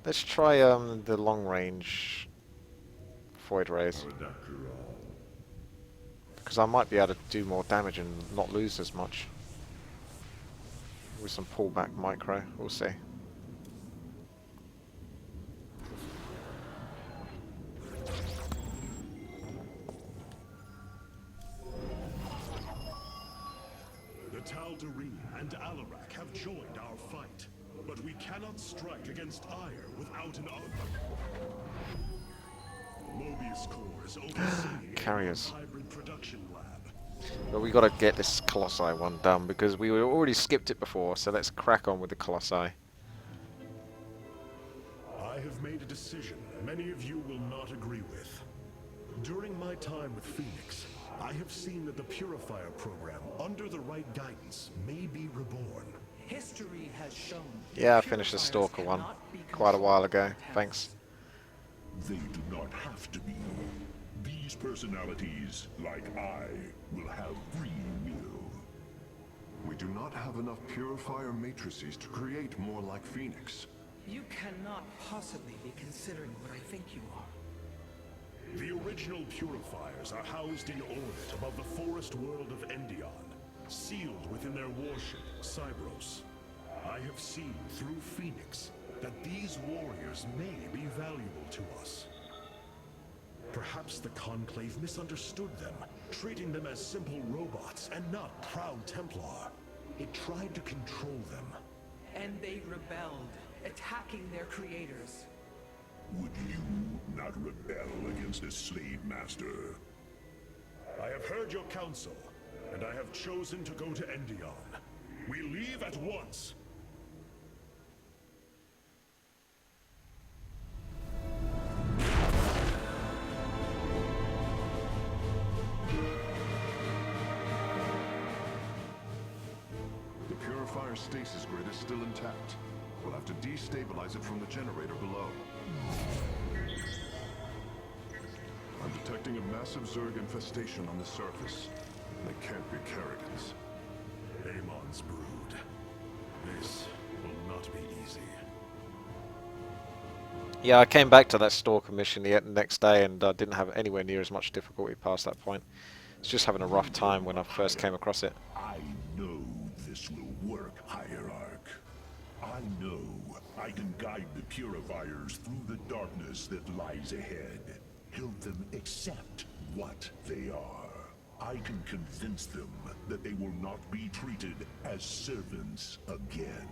Let's try the long range Void Rays. Because I might be able to do more damage and not lose as much. With some pullback micro, we'll see. The Tal'Darim and Alarak have joined our fight, but we cannot strike against Ire without an army. Mobius Core is overseeing Carriers. a hybrid production lab. But we gotta get this Colossi one done because we already skipped it before, so let's crack on with the Colossi. I have made a decision many of you will not agree with. During my time with Phoenix, I have seen that the Purifier program, under the right guidance, may be reborn. History has shown. Yeah, I finished the Stalker one quite a while ago. Thanks. They do not have to be. These personalities, like I, will have free will. We do not have enough Purifier matrices to create more like Phoenix. You cannot possibly be considering what I think you are. The original Purifiers are housed in orbit above the forest world of Endion, sealed within their warship, Cybros. I have seen through Phoenix that these warriors may be valuable to us. Perhaps the Conclave misunderstood them, treating them as simple robots and not proud Templar. It tried to control them. And they rebelled, attacking their creators. Would you not rebel against a slave master? I have heard your counsel, and I have chosen to go to Endion. We leave at once. The Purifier stasis grid is still intact. We'll have to destabilize it from the generator below. I'm detecting a massive Zerg infestation on the surface. They can't be Kerrigans. Amon's brood. This will not be easy. Yeah, I came back to that Stalker mission the next day and didn't have anywhere near as much difficulty past that point. It's just having a rough time when I first came across it. I know this will work, Hierarch. I know I can guide the Purifiers through the darkness that lies ahead. Help them accept what they are. I can convince them that they will not be treated as servants again.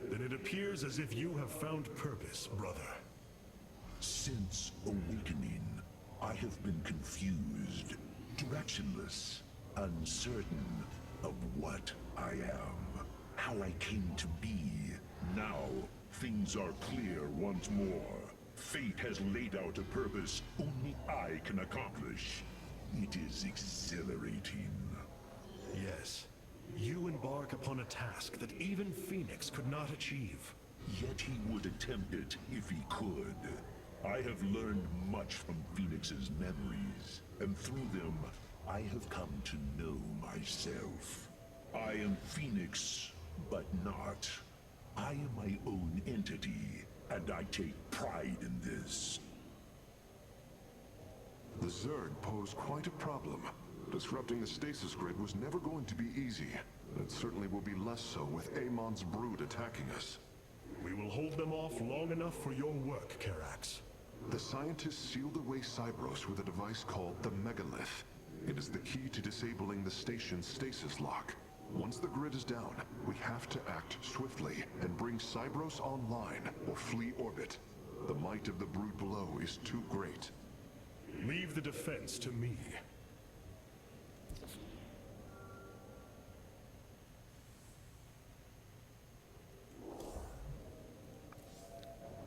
Then it appears as if you have found purpose, brother. Since awakening, I have been confused, directionless, uncertain of what I am, how I came to be. Now, things are clear once more. Fate has laid out a purpose only I can accomplish. It is exhilarating. Yes, you embark upon a task that even Phoenix could not achieve. Yet he would attempt it if he could. I have learned much from Phoenix's memories, and through them, I have come to know myself. I am Phoenix, but not. I am my own entity, and I take pride in this. The Zerg pose quite a problem. Disrupting the stasis grid was never going to be easy. It certainly will be less so with Amon's brood attacking us. We will hold them off long enough for your work, Karax. The scientists sealed away Cybros with a device called the Megalith. It is the key to disabling the station's stasis lock. Once the grid is down, we have to act swiftly and bring Cybros online or flee orbit. The might of the brood below is too great. Leave the defense to me.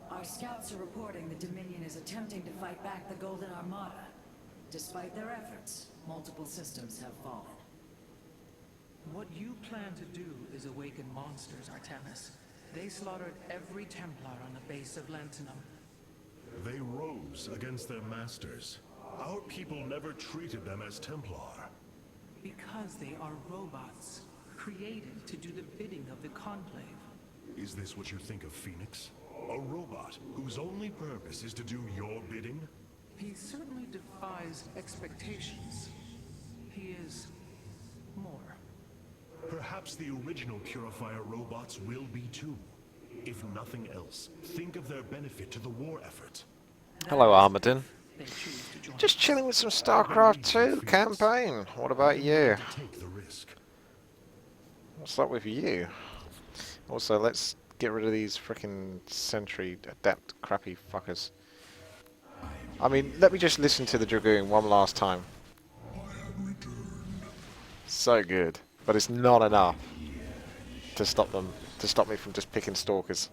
Our scouts are reporting the Dominion is attempting to fight back the Golden Armada. Despite their efforts, multiple systems have fallen. What you plan to do is awaken monsters, Artemis. They slaughtered every Templar on the base of Lentinum. They rose against their masters. Our people never treated them as Templar. Because they are robots, created to do the bidding of the Conclave. Is this what you think of Phoenix? A robot whose only purpose is to do your bidding? He certainly defies expectations. He is more. Perhaps the original Purifier robots will be too. If nothing else, think of their benefit to the war effort. Hello, Armadin. They choose to join. Just chilling with some Starcraft 2 campaign. What about you? Take the risk. What's up with you? Also, let's get rid of these frickin' sentry adept crappy fuckers. I mean, let me just listen to the Dragoon one last time. So good, but it's not enough to stop them, to stop me from just picking stalkers.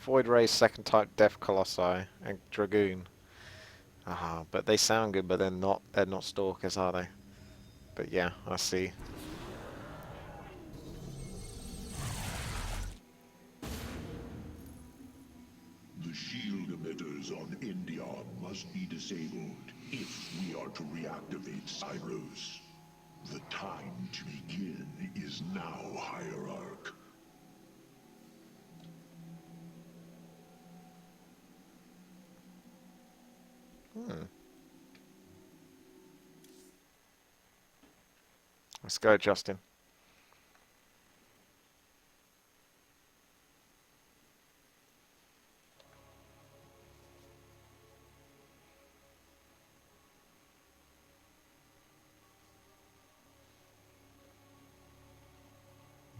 Void Ray, second type, Death Colossi, and Dragoon. Ah, but they sound good, but they're not stalkers, are they? But yeah, I see. The shield emitters on Endion must be disabled if we are to reactivate Cybros. The time to begin is now, Hierarch. Let's go, Justin.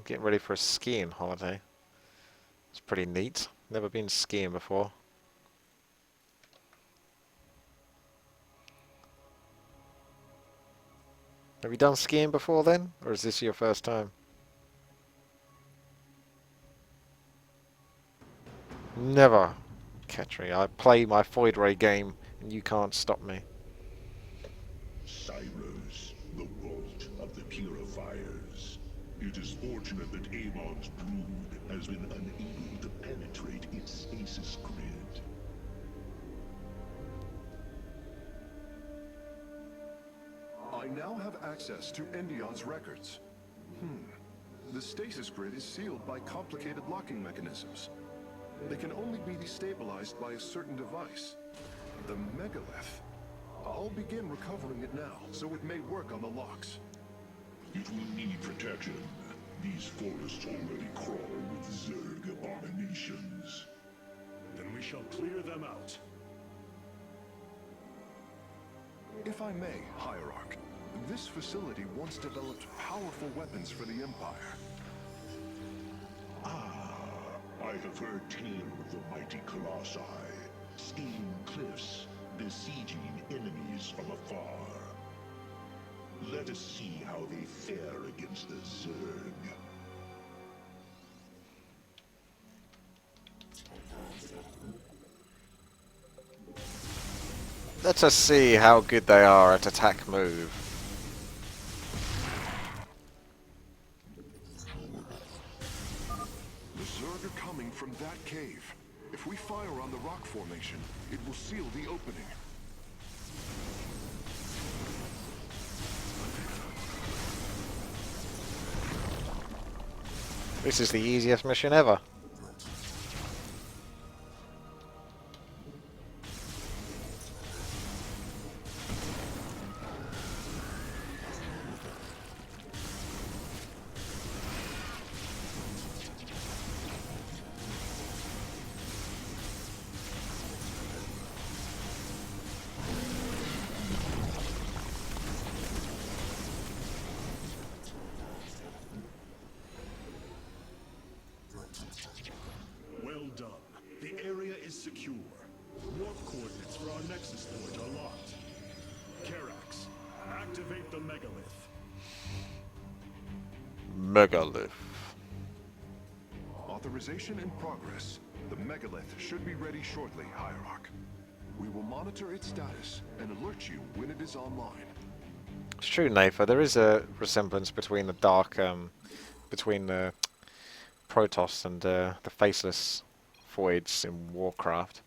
Getting ready for a skiing holiday. It's pretty neat. Never been skiing before. Have you done skiing before then? Or is this your first time? Never. Ketri, I play my Void Ray game and you can't stop me. Cybros, the vault of the Purifiers. It is fortunate that Amon's brood has been unable to penetrate its stasis grid. I now have access to Endion's records. The stasis grid is sealed by complicated locking mechanisms. They can only be destabilized by a certain device. The Megalith. I'll begin recovering it now, so it may work on the locks. It will need protection. These forests already crawl with Zerg abominations. Then we shall clear them out. If I may, Hierarch, this facility once developed powerful weapons for the Empire. I have heard tale of the mighty Colossi, scaling cliffs, besieging enemies from afar. Let us see how they fare against the Zerg. Let us see how good they are at attack move. The Zerg are coming from that cave. If we fire on the rock formation, it will seal the opening. This is the easiest mission ever. Well done. The area is secure. Warp coordinates for our Nexus point are locked. Karax, activate the Megalith. Megalith. Authorization in progress. The Megalith should be ready shortly, Hierarch. We will monitor its status and alert you when it is online. It's true, Nathan. There is a resemblance between the dark, between the Protoss and the faceless voids in Warcraft.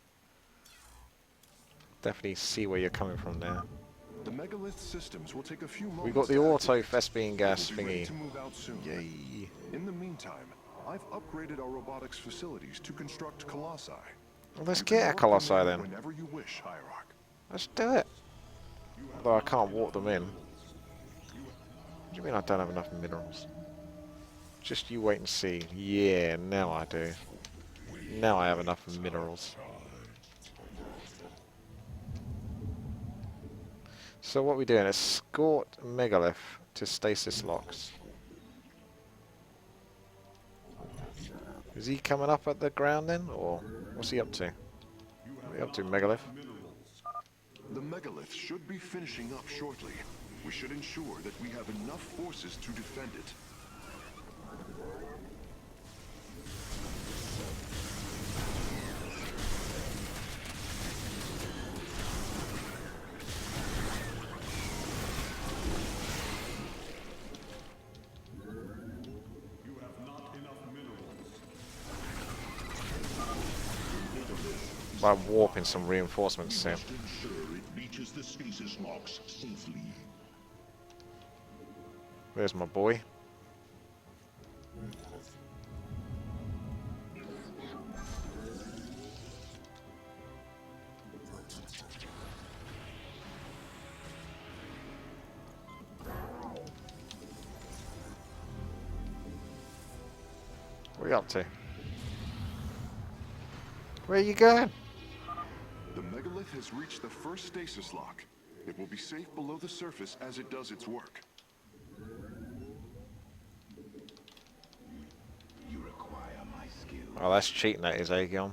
Definitely see where you're coming from there. The Megalith systems will take a few moments. We got the to auto activate. Thespian gas We'll be ready thingy. to move out soon. Yay! In the meantime, I've upgraded our robotics facilities to construct colossi. Well, let's You can get a warp colossi them in then. Whenever you wish, Hierarch. Let's do it. Although I can't walk them in. What do you mean I don't have enough minerals? Just you wait and see. Yeah, now I do. Now I have enough minerals. So what are we doing? Escort Megalith to stasis locks. Is he coming up at the ground then? Or what's he up to? What are you up to, Megalith? The Megalith should be finishing up shortly. We should ensure that we have enough forces to defend it. By warping some reinforcements to him. Ensure it reaches the stasis locks safely. There's my boy. What are you up to? Where are you going? The Megalith has reached the first stasis lock. It will be safe below the surface as it does its work. You require my skill. Oh, that's cheating, that is, Aegon.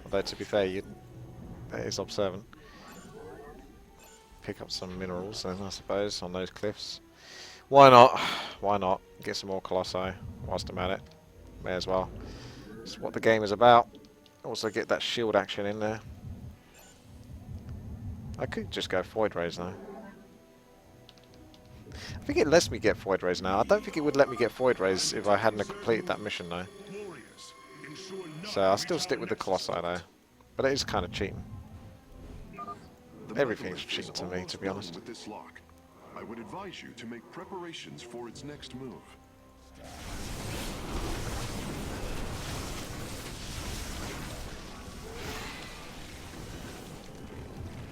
Although, to be fair, that is observant. Pick up some minerals, then, I suppose, on those cliffs. Why not? Why not? Get some more Colossi whilst I'm at it. May as well. It's what the game is about. Also get that shield action in there. I could just go Void Rays though. I think it lets me get Void Rays now. I don't think it would let me get Void Rays if I hadn't completed that mission though. Warriors, ensure none So I'll still stick with the Colossi though. But it is kind of cheating. The Everything's Megalith cheating is to me, almost to be done honest. with this lock. I would advise you to make preparations for its next move.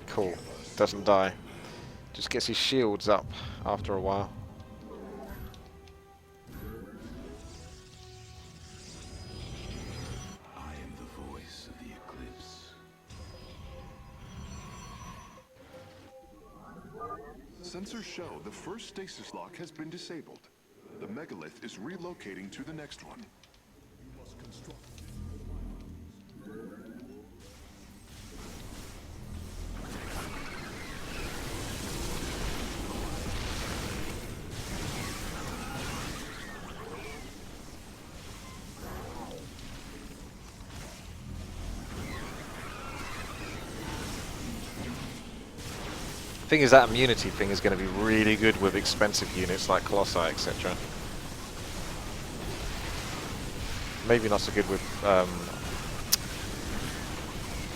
Cool. Doesn't die. Just gets his shields up after a while. I am the voice of the eclipse. Sensors show the first stasis lock has been disabled. The Megalith is relocating to the next one. Thing is, that immunity thing is going to be really good with expensive units like Colossi, etc. Maybe not so good with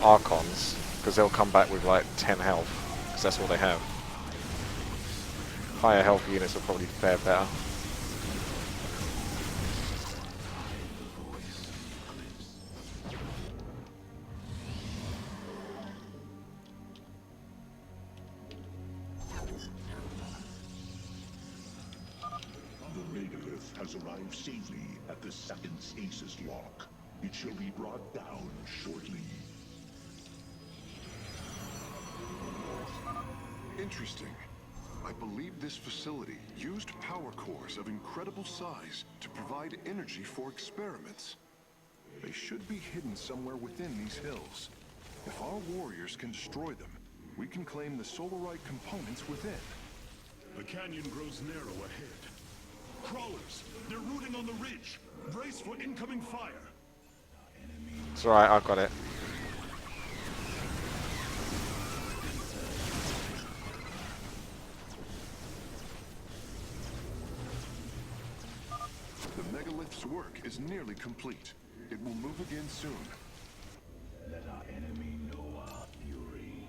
Archons, because they'll come back with like 10 health, because that's all they have. Higher health units will probably fare better. The Megalith has arrived safely at the second stasis lock. It shall be brought down shortly. Interesting. I believe this facility used power cores of incredible size to provide energy for experiments. They should be hidden somewhere within these hills. If our warriors can destroy them, we can claim the solarite components within. The canyon grows narrow ahead. Crawlers! They're rooting on the ridge! Brace for incoming fire! It's alright, I've got it. The Megalith's work is nearly complete. It will move again soon. Let our enemy know our fury.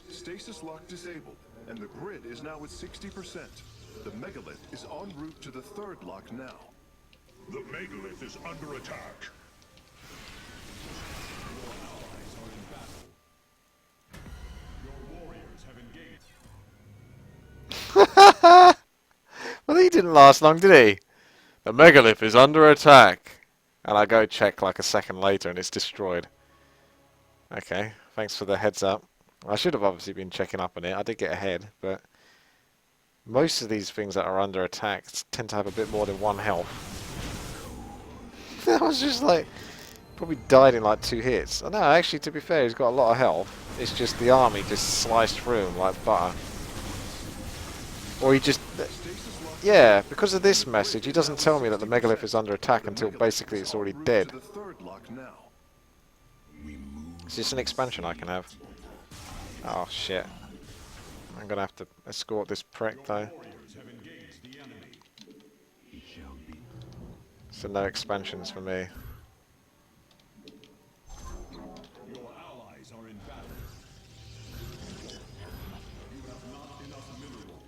Stasis lock disabled, and the grid is now at 60%. The Megalith is en route to the third lock now. The Megalith is under attack. Well, he didn't last long, did he? The Megalith is under attack. And I go check like a second later and it's destroyed. Okay, thanks for the heads up. I should have obviously been checking up on it. I did get ahead, but most of these things that are under attack tend to have a bit more than 1 health. That was just like, probably died in like 2 hits. No, actually, to be fair, he's got a lot of health. It's just the army just sliced through him like butter. Or he just... Yeah, because of this message, he doesn't tell me that the Megalith is under attack until basically it's already dead. Is this an expansion I can have? Oh shit. I'm gonna have to escort this prick though. So no expansions for me. Your allies are in battle. You have not enough minerals.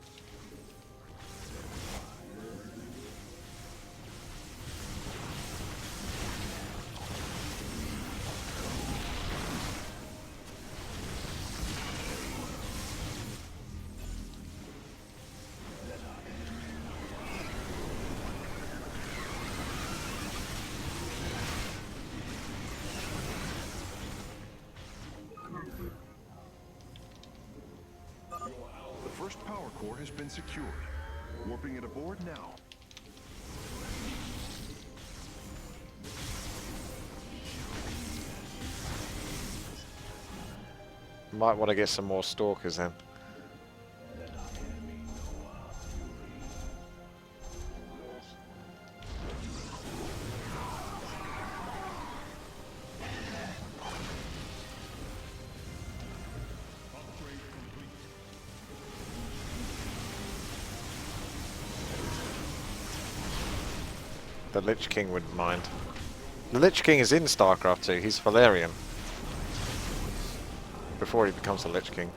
The first power core has been secured. Warping it aboard now. Might want to get some more stalkers then. The Lich King wouldn't mind. The Lich King is in Starcraft too. He's Valerian. Before he becomes the Lich King.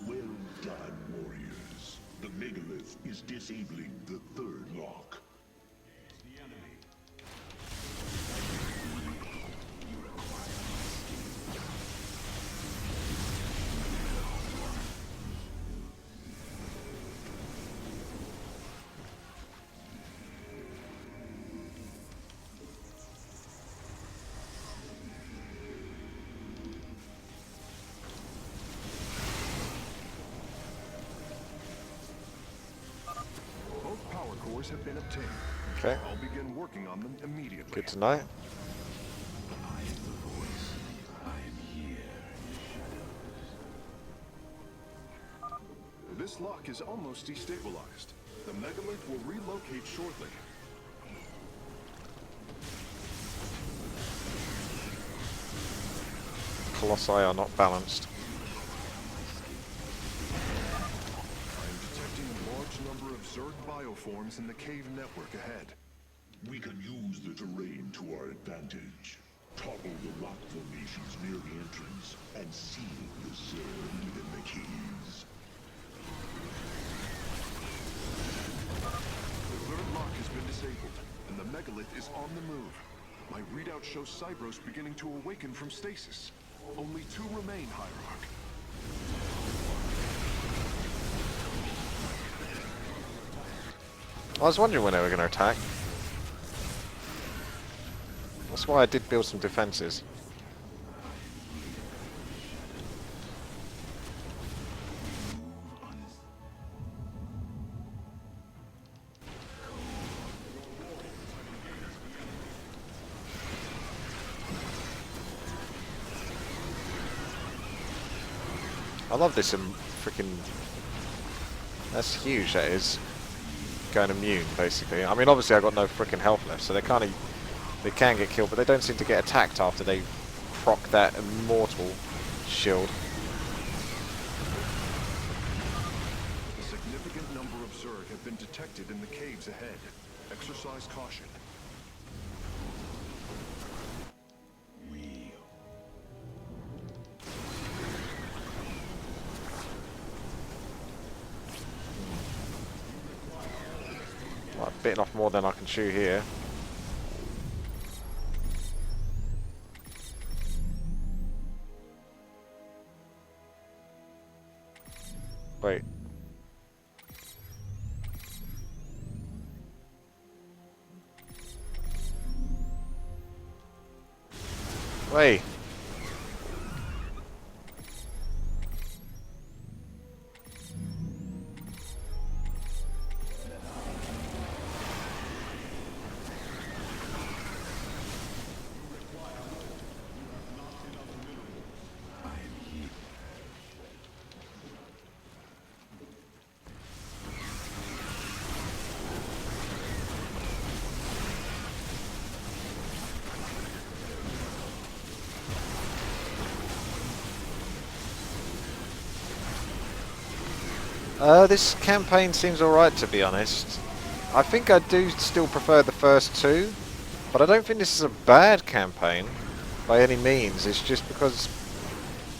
Well done, warriors. The Megalith is disabling the third lock. The enemy. cores have been obtained. Okay, I'll begin working on them immediately. good to know. This lock is almost destabilized. The Megalith will relocate shortly. Colossi are not balanced. I'm detecting a large number of Zerg bioforms in the cave network ahead. We can use the terrain to our advantage. Topple the rock formations near the entrance and seal the Zerg within the caves. The third lock has been disabled, and the Megalith is on the move. My readout shows Cybros beginning to awaken from stasis. Only 2 remain, Hierarch. I was wondering when they were going to attack. That's why I did build some defenses. I love this freaking. That's huge. That is going immune, basically. I mean, obviously I got no freaking health left, so they can't. They can get killed, but they don't seem to get attacked after they proc that immortal shield. A significant number of Zerg have been detected in the caves ahead. Exercise caution. Well, I've bitten off more than I can chew here. Wait. Wait. This campaign seems alright, to be honest. I think I do still prefer the first 2, but I don't think this is a bad campaign by any means. It's just because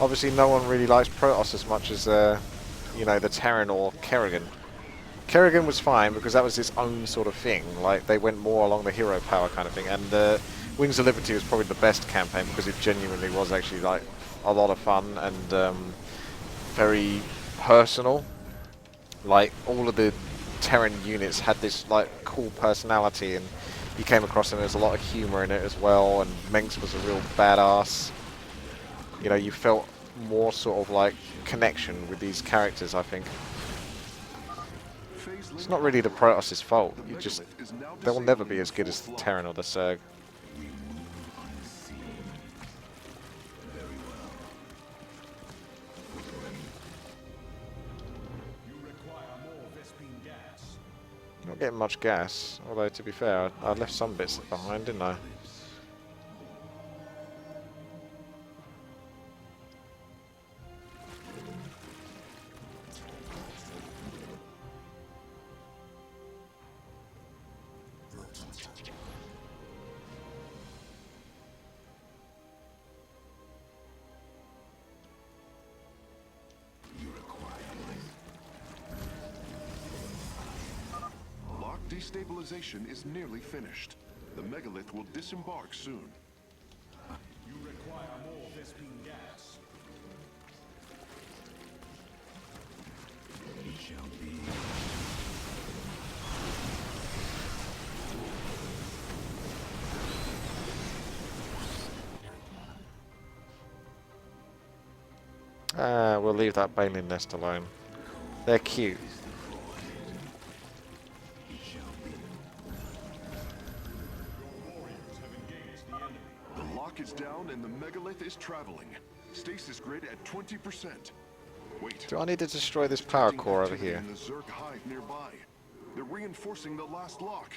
obviously no one really likes Protoss as much as you know, the Terran or Kerrigan. Kerrigan was fine because that was its own sort of thing. Like, they went more along the hero power kind of thing, and Wings of Liberty was probably the best campaign because it genuinely was actually like a lot of fun and very personal. Like, all of the Terran units had this like cool personality, and you came across them. There's a lot of humor in it as well, and Mengs was a real badass. You know, you felt more sort of like connection with these characters, I think. It's not really the Protoss' fault. You just, they'll never be as good as the Terran or the Zerg. Not getting much gas, although to be fair, I left some bits behind, didn't I? Destabilization is nearly finished. The Megalith will disembark soon. You require more Vespene gas. It shall be. We'll leave that Baneling nest alone. They're cute. It shall be. lock is down and the Megalith is traveling. Stasis grid at 20%. Wait. Do I need to destroy this power Detecting core over activity here? in the Zerg hive nearby. They're reinforcing the last lock.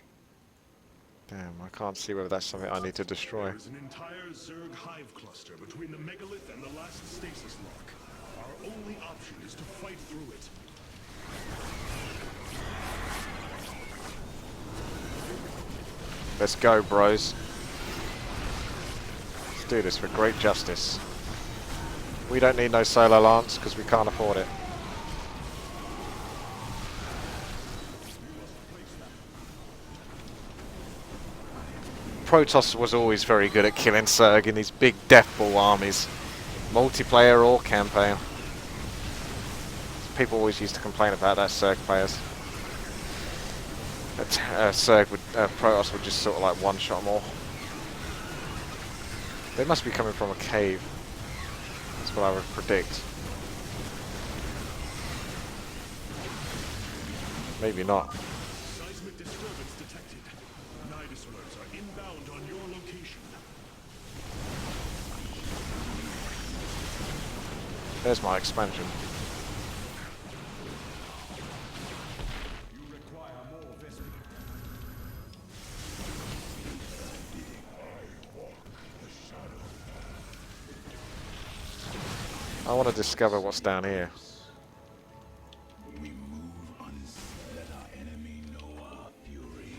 Damn, I can't see whether that's something I need to destroy. There is an entire Zerg hive cluster between the Megalith and the last stasis lock. Our only option is to fight through it. Let's go, bros. Let's do this for great justice. We don't need no solar lance because we can't afford it. Protoss was always very good at killing Zerg in these big death ball armies. Multiplayer or campaign. People always used to complain about that Zerg players. Protoss would just sort of like one-shot them all. They must be coming from a cave. That's what I would predict. Maybe not. Seismic disturbance detected. Nidus words are inbound on your location. There's my expansion. You require more Vespi. I want to discover what's down here. We move unseen. Let our enemy know our fury.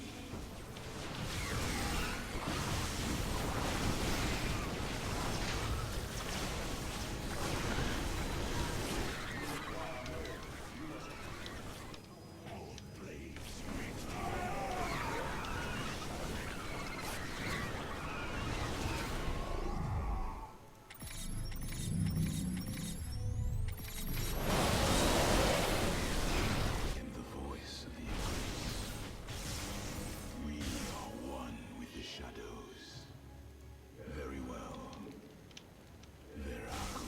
In the voice of the Eclipse, we are one with the shadows. Very well. Veraku.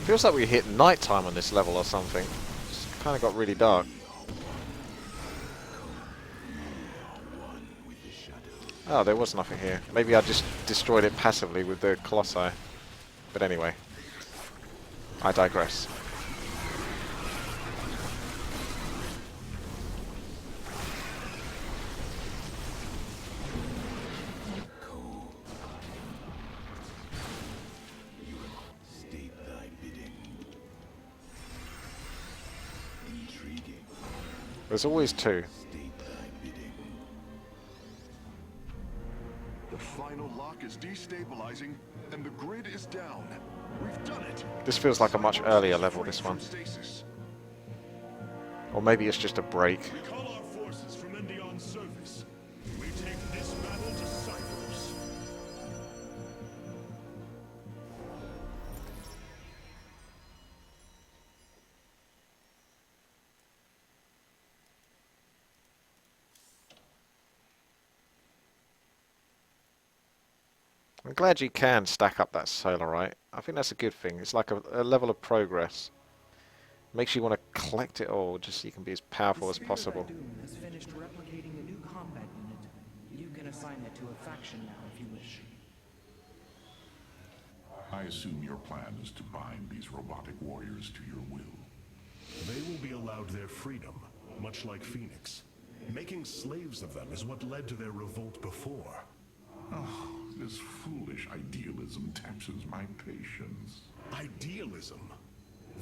Feels like we hit nighttime on this level or something. It's kind of got really dark. Oh, there was nothing here. Maybe I just destroyed it passively with the Colossi. But anyway, I digress. State thy bidding. Intriguing. There's always two. State thy bidding. The final lock is destabilizing, and the grid is down. We've done it. This feels like a much Cybros earlier is level, free this from one. stasis. Or maybe it's just a break. We call our forces from Endion's surface. We take this battle to Cybros. I'm glad you can stack up that Solarite. I think that's a good thing. It's like a level of progress. Makes you want to collect it all just so you can be as powerful as possible. The Spirit of Doom has finished replicating a new combat unit. You can assign it to a faction now if you wish. I assume your plan is to bind these robotic warriors to your will. They will be allowed their freedom, much like Phoenix. Making slaves of them is what led to their revolt before. Oh, this foolish idealism taxes my patience. Idealism?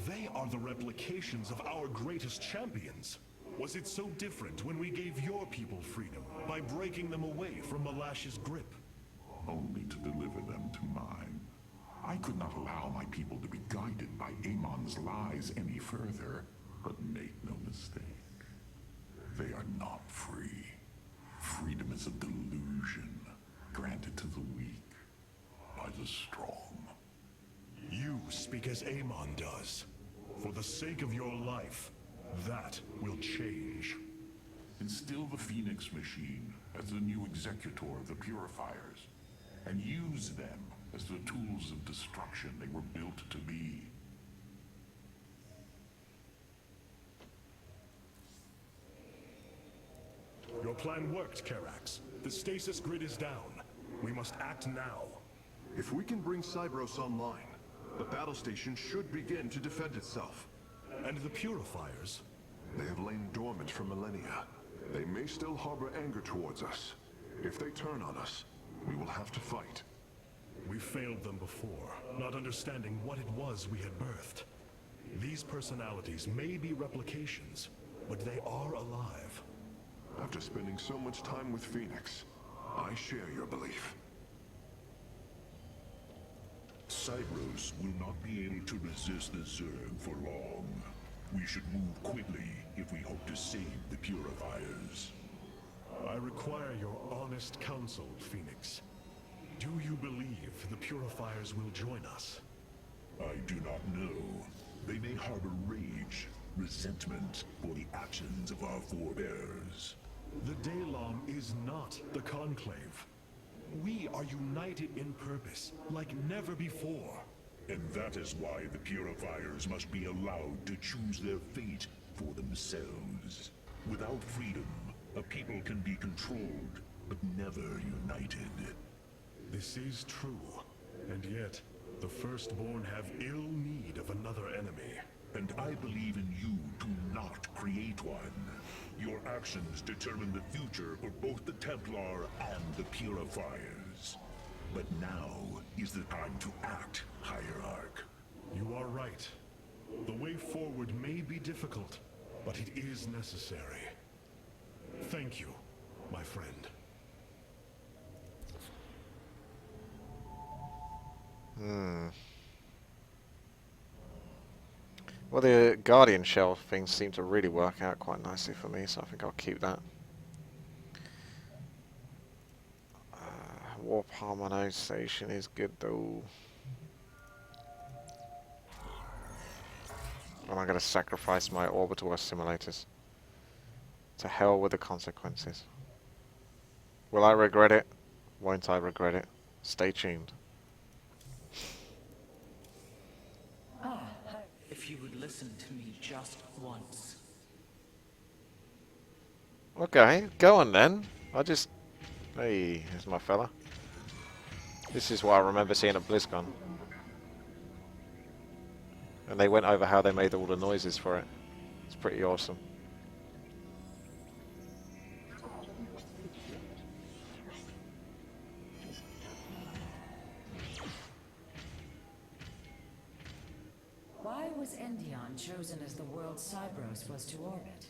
They are the replications of our greatest champions. Was it so different when we gave your people freedom by breaking them away from Malash's grip? Only to deliver them to mine. I could not allow my people to be guided by Amon's lies any further, but make no mistake. They are not free. Freedom is a delusion, granted to the weak by the strong. You speak as Amon does. For the sake of your life, that will change. Instill the Phoenix machine as the new executor of the Purifiers, and use them as the tools of destruction they were built to be. Your plan worked, Karax. The stasis grid is down. We must act now. If we can bring Cybros online, the battle station should begin to defend itself. And the Purifiers? They have lain dormant for millennia. They may still harbor anger towards us. If they turn on us, we will have to fight. We failed them before, not understanding what it was we had birthed. These personalities may be replications, but they are alive. After spending so much time with Phoenix, I share your belief. Cybros will not be able to resist the Zerg for long. We should move quickly if we hope to save the Purifiers. I require your honest counsel, Phoenix. Do you believe the Purifiers will join us? I do not know. They may harbor rage, resentment for the actions of our forebears. The Daylom is not the Conclave. We are united in purpose, like never before. And that is why the Purifiers must be allowed to choose their fate for themselves. Without freedom, a people can be controlled, but never united. This is true, and yet, the Firstborn have ill need of another enemy. And I believe in you to not create one. Your actions determine the future for both the Templar and the Purifiers. But now is the time to act, Hierarch. You are right. The way forward may be difficult, but it is necessary. Thank you, my friend. Well, the Guardian Shell things seem to really work out quite nicely for me, so I think I'll keep that. Warp harmonization is good though. And I'm going to sacrifice my orbital assimilators. To hell with the consequences. Will I regret it? Won't I regret it? Stay tuned. If you would listen to me just once. Okay, go on then. Hey, here's my fella. This is what I remember seeing at BlizzCon. And they went over how they made all the noises for it. It's pretty awesome. Why was Endion chosen as the world Cybros was to orbit?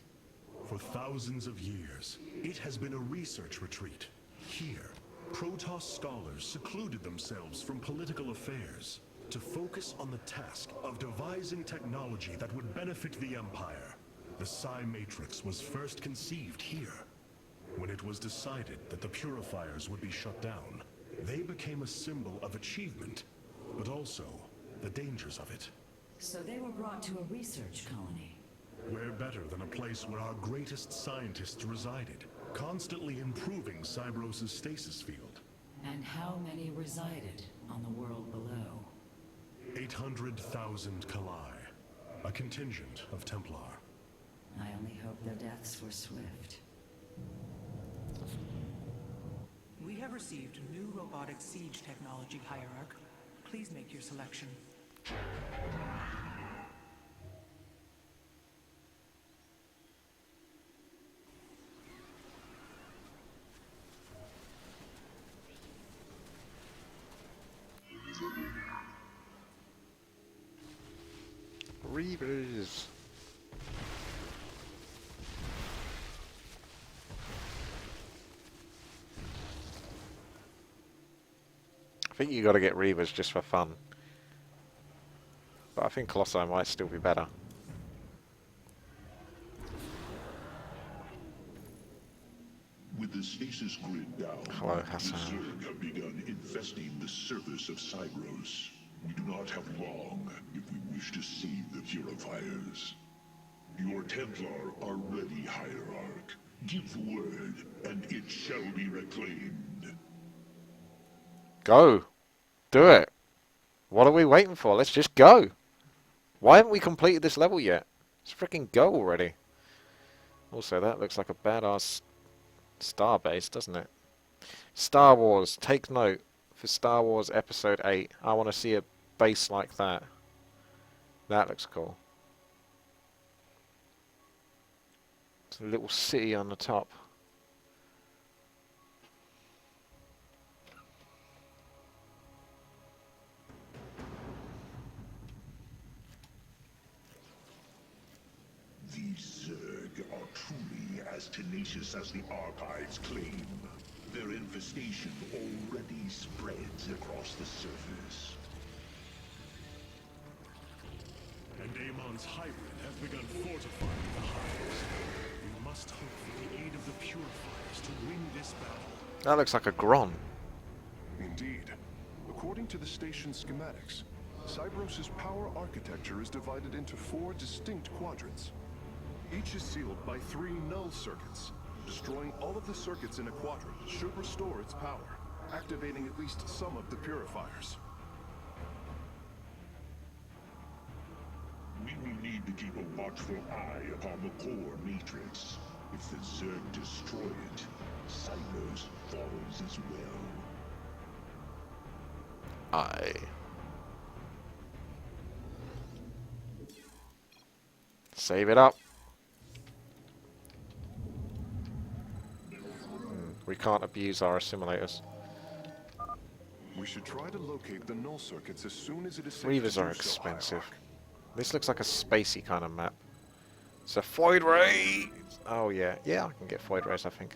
For thousands of years, it has been a research retreat. Here, Protoss scholars secluded themselves from political affairs to focus on the task of devising technology that would benefit the Empire. The Psi Matrix was first conceived here. When it was decided that the Purifiers would be shut down, they became a symbol of achievement, but also the dangers of it. So they were brought to a research colony. Where better than a place where our greatest scientists resided, constantly improving Cybros' stasis field. And how many resided on the world below? 800,000 Kalai, a contingent of Templar. I only hope their deaths were swift. We have received new robotic siege technology, Hierarch. Please make your selection. Reavers. I think you got to get Reavers just for fun. But I think Colossi might still be better. With the stasis grid down, Hello, the Hassan. Zerg have begun infesting the surface of Cybros. We do not have long if we wish to save the Purifiers. Your Templar are ready, Hierarch. Give word, and it shall be reclaimed. Go. Do it. What are we waiting for? Let's just go. Why haven't we completed this level yet? Let's freaking go already. Also, that looks like a badass star base, doesn't it? Star Wars. Take note. For Star Wars Episode 8, I want to see a base like that. That looks cool. It's a little city on the top. These Zerg are truly as tenacious as the archives claim. Their infestation already spreads across the surface. And Amon's hybrid has begun fortifying the hives. We must hope for the aid of the Purifiers to win this battle. That looks like a Gron. Indeed. According to the station schematics, Cybros' power architecture is divided into 4 distinct quadrants. Each is sealed by 3 null circuits. Destroying all of the circuits in a quadrant should restore its power, activating at least some of the purifiers. We will need to keep a watchful eye upon the core matrix. If the Zerg destroy it, Cybros falls as well. Aye. Save it up. We can't abuse our assimilators. We should try to locate the null circuits as soon as it is safe to Reavers are do so, expensive. Hierarch. This looks like a spacey kind of map. It's a void ray! Oh yeah. Yeah, I can get void rays, I think.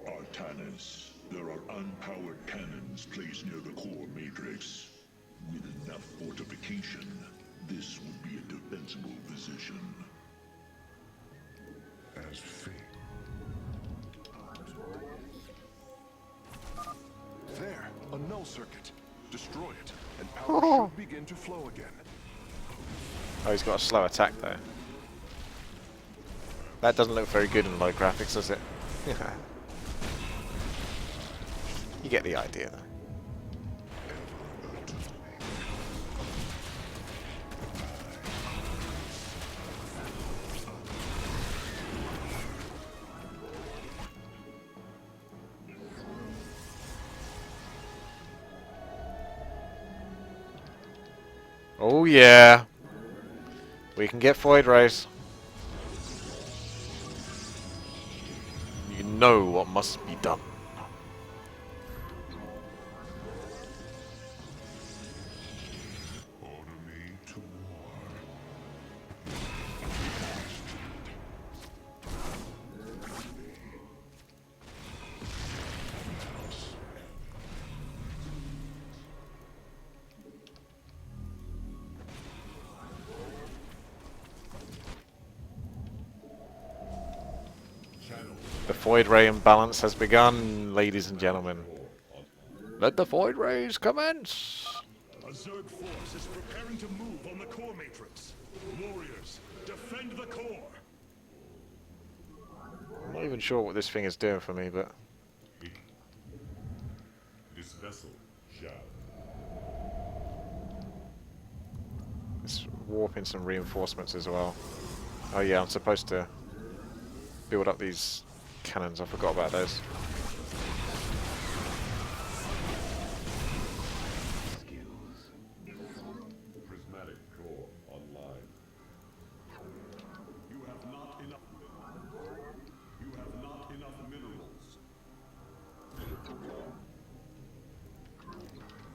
Artanis, there are unpowered cannons placed near the core matrix. With enough fortification, this would be a defensible position. As fate. There, a null circuit. Destroy it, and power should begin to flow again. Oh, he's got a slow attack there. That doesn't look very good in low graphics, does it? You get the idea, though. Oh yeah, we can get void rays. You know what must be done. Order me to war. The void ray imbalance has begun, ladies and gentlemen. Let the void rays commence. A Zerg force is preparing to move on the core matrix. Warriors, defend the core. I'm not even sure what this thing is doing for me, but This vessel shall. it's warping some reinforcements as well. Oh yeah, I'm supposed to build up these cannons. I forgot about those. Prismatic core online. You have not enough. You have not enough minerals.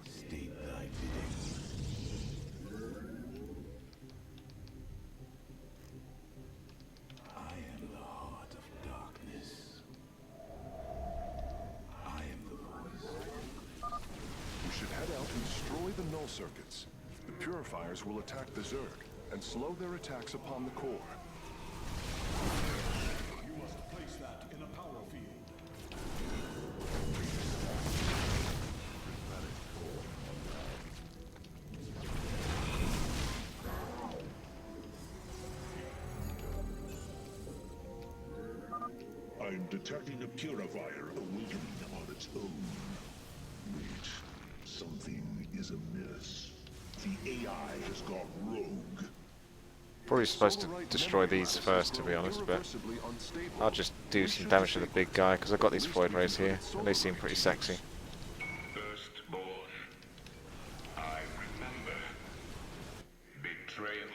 State thy bidding. I am the heart of darkness. I am the voice. We should head out and destroy the null circuits. The purifiers will attack the Zerg and slow their attacks upon the core. You must place that in a power field. I'm detecting a Purifier awakening on its own. Wait, something is amiss. The AI has gone rogue. Probably supposed to destroy these first, to be honest, but I'll just do some damage to the big guy, because I've got these void rays here, and they seem pretty sexy. Firstborn, I remember. Betrayal.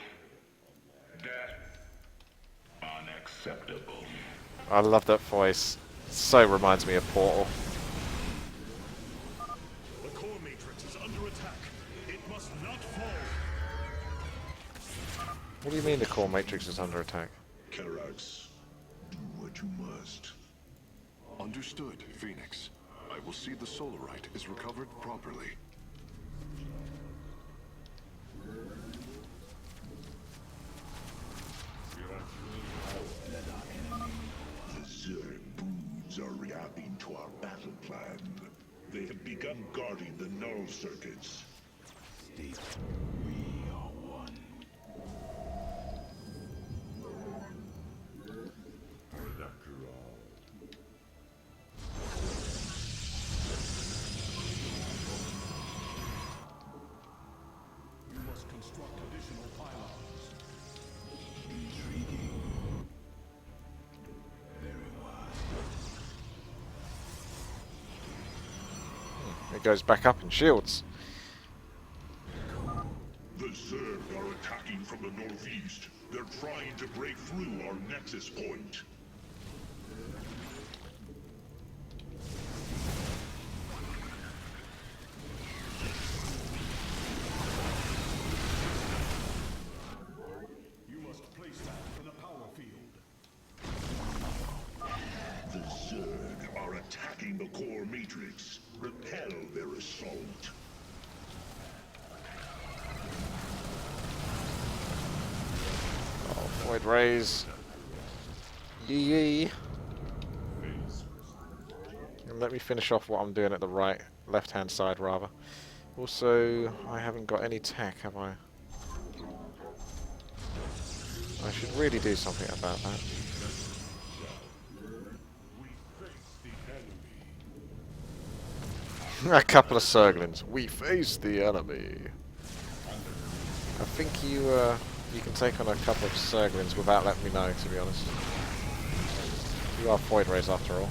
Death. Unacceptable. I love that voice. So reminds me of Portal. The core matrix is under attack. It must not fall. What do you mean the core matrix is under attack? Karax, do what you must. Understood, Phoenix. I will see the Solarite is recovered properly. The Zerg broods are reacting to our battle plan. They have begun guarding the null circuits. We are one. After all. You must construct additional pylons. Intriguing. Very wise. It goes back up in shields. The Zerg are attacking from the northeast. They're trying to break through our nexus point. You must place that in a power field. The Zerg are attacking the core matrix. Repel their assault. Oh, void rays. Yee. And let me finish off what I'm doing at the left-hand side, rather. Also, I haven't got any tech, have I? I should really do something about that. A couple of Zerglings. We face the enemy. I think you can take on a couple of Zerglings without letting me know, to be honest. You are void rays after all.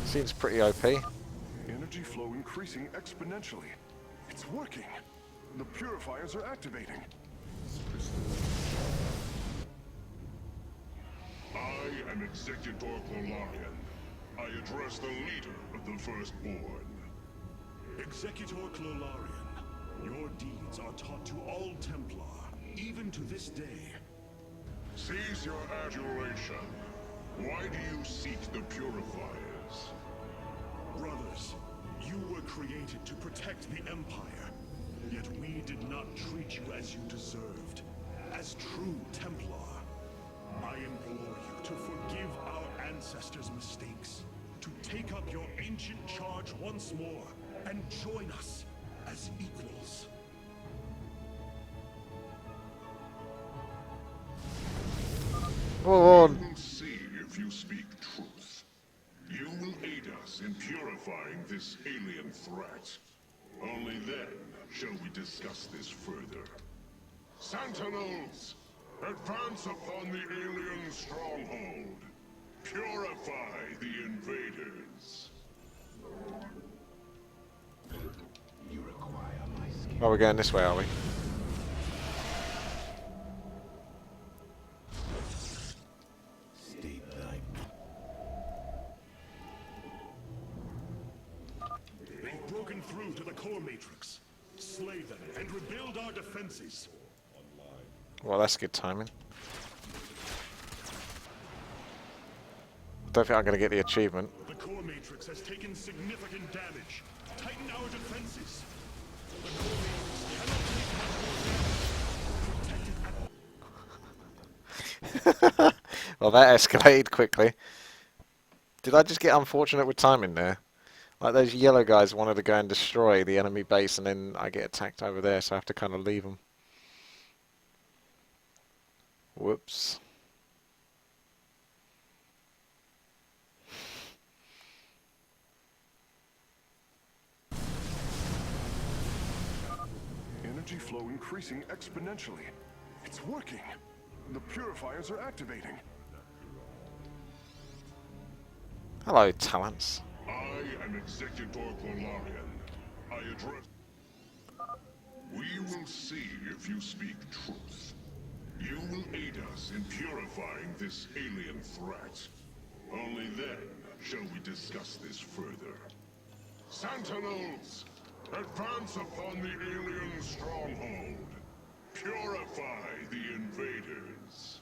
Seems pretty OP. Energy flow increasing exponentially. It's working. The purifiers are activating. I am Executor Clolarian. I address the leader of the Firstborn. Executor Clolarian, your deeds are taught to all Templar, even to this day. Cease your adulation. Why do you seek the Purifiers? Brothers, you were created to protect the Empire. Yet we did not treat you as you deserved. As true Templar, I implore you to forgive our ancestors' mistakes, to take up your ancient charge once more, and join us as equals. Go on. We will see if you speak truth. You will aid us in purifying this alien threat. Only then shall we discuss this further. Sentinels, advance upon the alien stronghold. Purify the invaders. You require my skill. Oh, we're going this way, are we? Stay back. They've broken through to the core matrix. Slay them and rebuild our defenses. Well, that's good timing. Don't think I'm going to get the achievement. The core matrix has taken significant damage. Tighten our defenses. The core matrix cannot take much more damage. Protect it at Well, that escalated quickly. Did I just get unfortunate with timing there? Like those yellow guys wanted to go and destroy the enemy base, and then I get attacked over there, so I have to kind of leave them. Whoops. Energy flow increasing exponentially. It's working. The purifiers are activating. Hello, talents. I am Executor Polarian. I address... We will see if you speak truth. You will aid us in purifying this alien threat. Only then shall we discuss this further. Sentinels, advance upon the alien stronghold. Purify the invaders.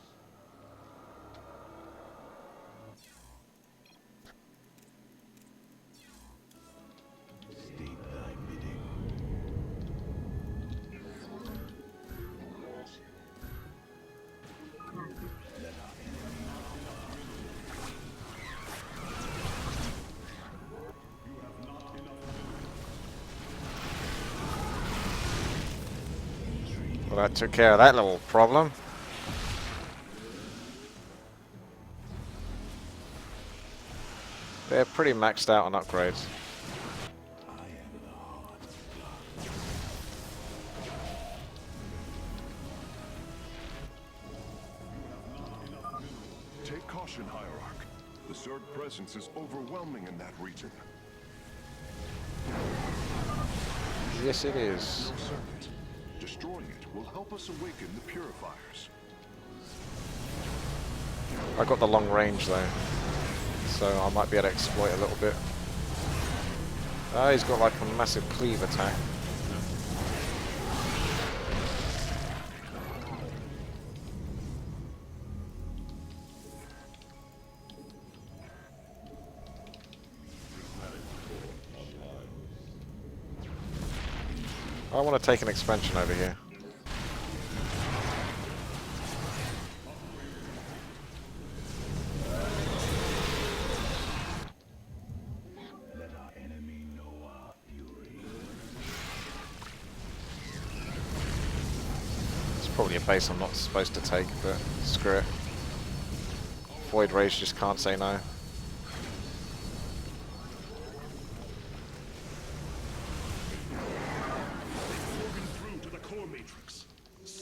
Well, that took care of that little problem. They're pretty maxed out on upgrades. Take caution, Hierarch. The Zerg presence is overwhelming in that region. Yes, it is. No circuit. Destroying it will help us awaken the purifiers. I got the long range though, so I might be able to exploit a little bit. Oh, he's got like a massive cleave attack. I want to take an expansion over here. It's probably a base I'm not supposed to take, but screw it. Void Rage just can't say no.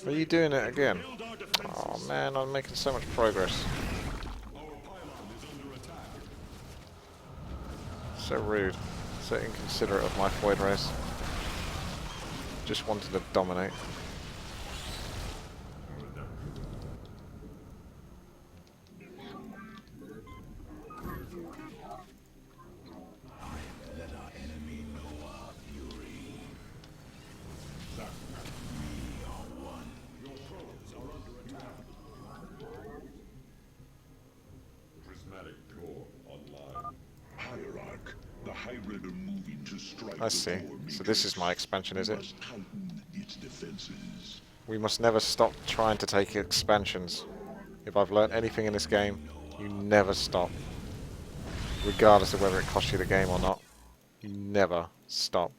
Are you doing it again? Oh man, I'm making so much progress. So rude. So inconsiderate of my void race. Just wanted to dominate. Hierarch, the hybrid are moving to strike. I see. So this is my expansion, is it? Must heighten its defenses. We must never stop trying to take expansions. If I've learnt anything in this game, you never stop. Regardless of whether it costs you the game or not. You never stop.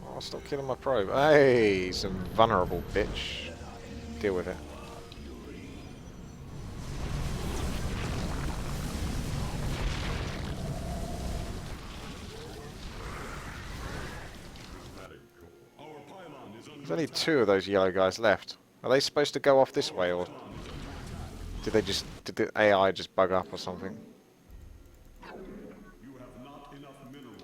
Oh, stop killing my probe. Hey, some vulnerable bitch. Deal with it. There's only 2 of those yellow guys left. Are they supposed to go off this way, or did the AI just bug up or something? You have not enough minerals.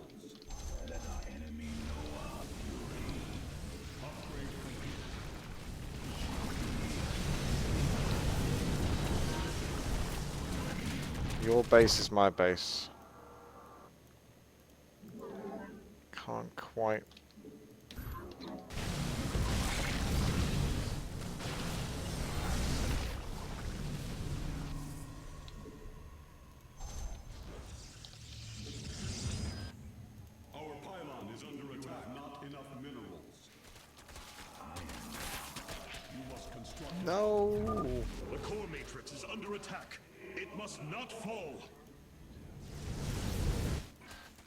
Your base is my base. Can't quite. Our pylon is under attack. Not enough minerals. You must construct. No. The core matrix matrix is under attack. It must not fall.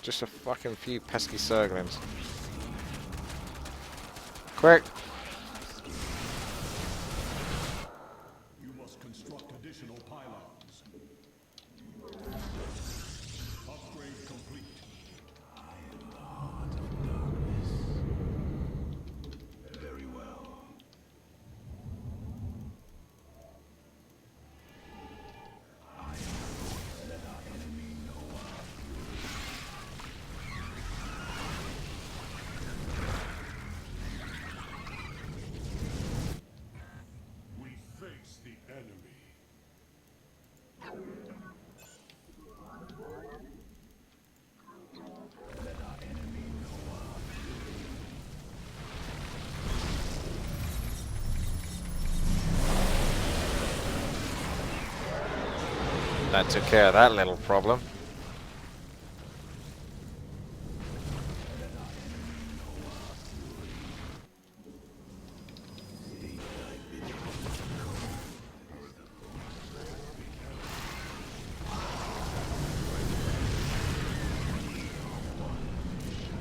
Just a fucking few pesky Zerglings. Quick! You must construct additional pylons. Upgrade complete. Very well. We face the enemy. That took care of that little problem.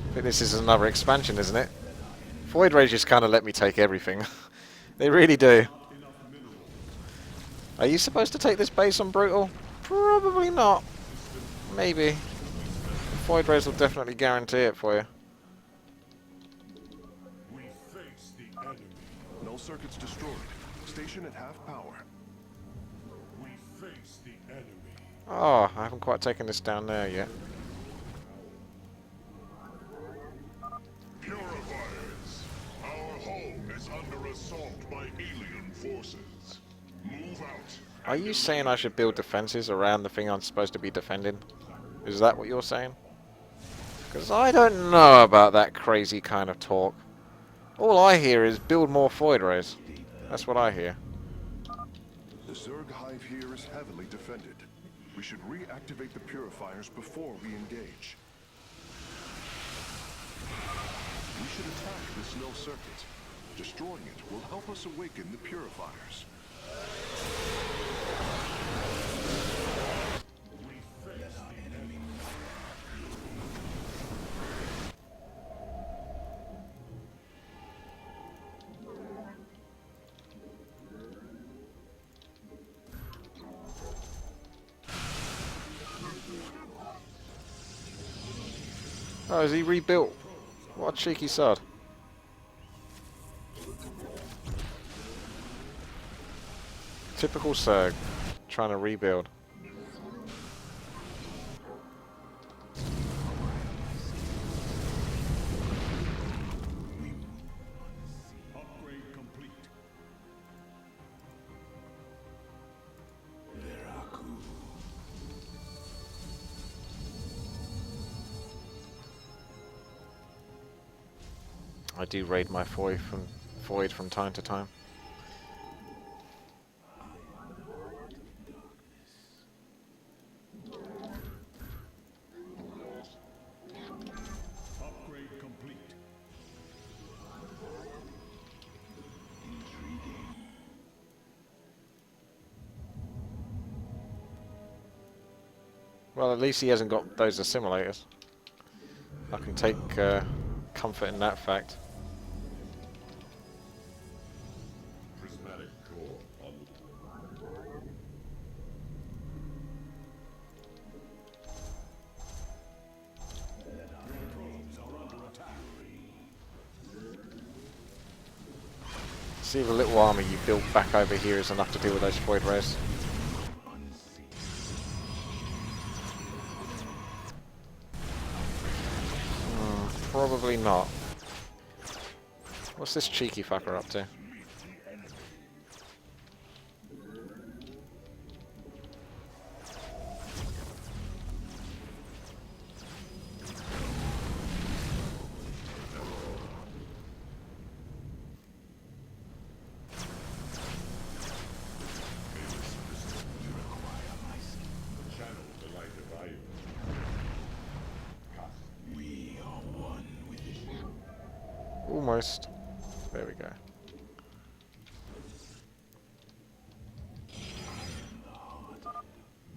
I think this is another expansion, isn't it? Void Rage just kind of let me take everything. They really do. Are you supposed to take this base on Brutal? Probably not. Maybe. Void Rays will definitely guarantee it for you. We face the enemy. Null circuits destroyed. Station at half power. We face the enemy. Oh, I haven't quite taken this down there yet. Purifiers, our home is under assault by alien forces. Move out. Are you saying I should build defenses around the thing I'm supposed to be defending? Is that what you're saying? Because I don't know about that crazy kind of talk. All I hear is build more Void Rays. That's what I hear. The Zerg hive here is heavily defended. We should reactivate the purifiers before we engage. We should attack this null circuit. Destroying it will help us awaken the purifiers. Oh, is he rebuilt? What a cheeky sod. Typical Zerg, trying to rebuild. Upgrade complete. I do raid my Void from time to time. Upgrade complete. Well, at least he hasn't got those assimilators. I can take comfort in that fact. Prismatic core on See the little army you built back over here is enough to deal with those Void Rays. Probably not. What's this cheeky fucker up to? channel the light of Iron. We are one with it. Almost. There we go.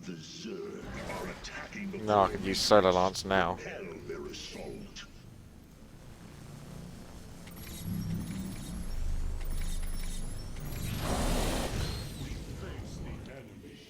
The Zerg are attacking the No, I can use Solar Lance now. Repel their assault. We face the enemy.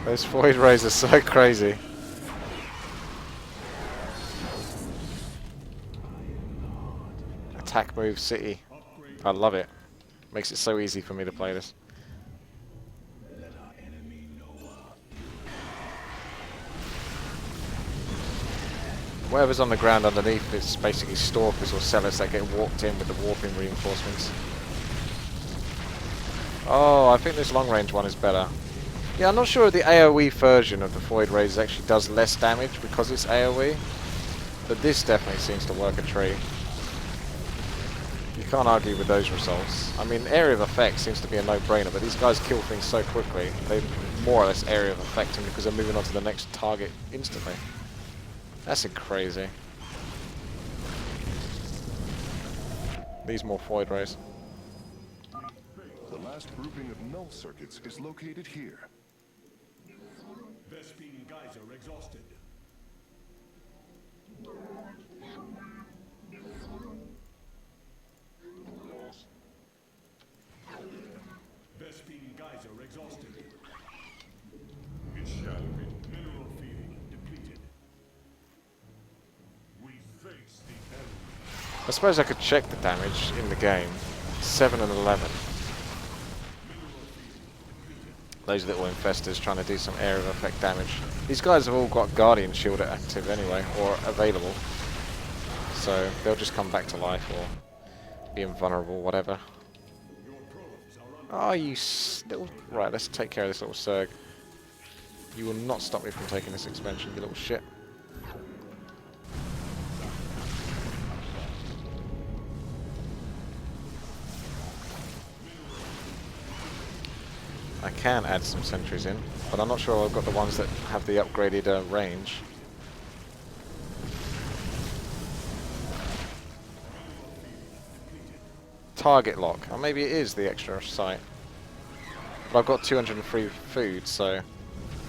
Those void rays are so crazy. Attack move city. I love it. Makes it so easy for me to play this. Whatever's on the ground underneath is basically stalkers or sellers that get warped in with the warping reinforcements. Oh, I think this long range one is better. Yeah, I'm not sure the AoE version of the Void Rays actually does less damage because it's AoE, but this definitely seems to work a treat. You can't argue with those results. I mean, area of effect seems to be a no-brainer, but these guys kill things so quickly, they more or less area of effect them because they're moving on to the next target instantly. That's crazy. These more Void Rays. The last grouping of null circuits is located here. Vespene Geyser exhausted. Vespene Geyser exhausted. It shall be. Mineral field depleted. We face the enemy. I suppose I could check the damage in the game. 7 and 11. Those little infestors trying to do some area of effect damage. These guys have all got Guardian Shield active anyway, or available. So they'll just come back to life or be invulnerable, whatever. Oh, you little... Right, let's take care of this little Zerg. You will not stop me from taking this expansion, you little shit. I can add some sentries in, but I'm not sure I've got the ones that have the upgraded range. Target lock. Or maybe it is the extra sight. But I've got 203 food, so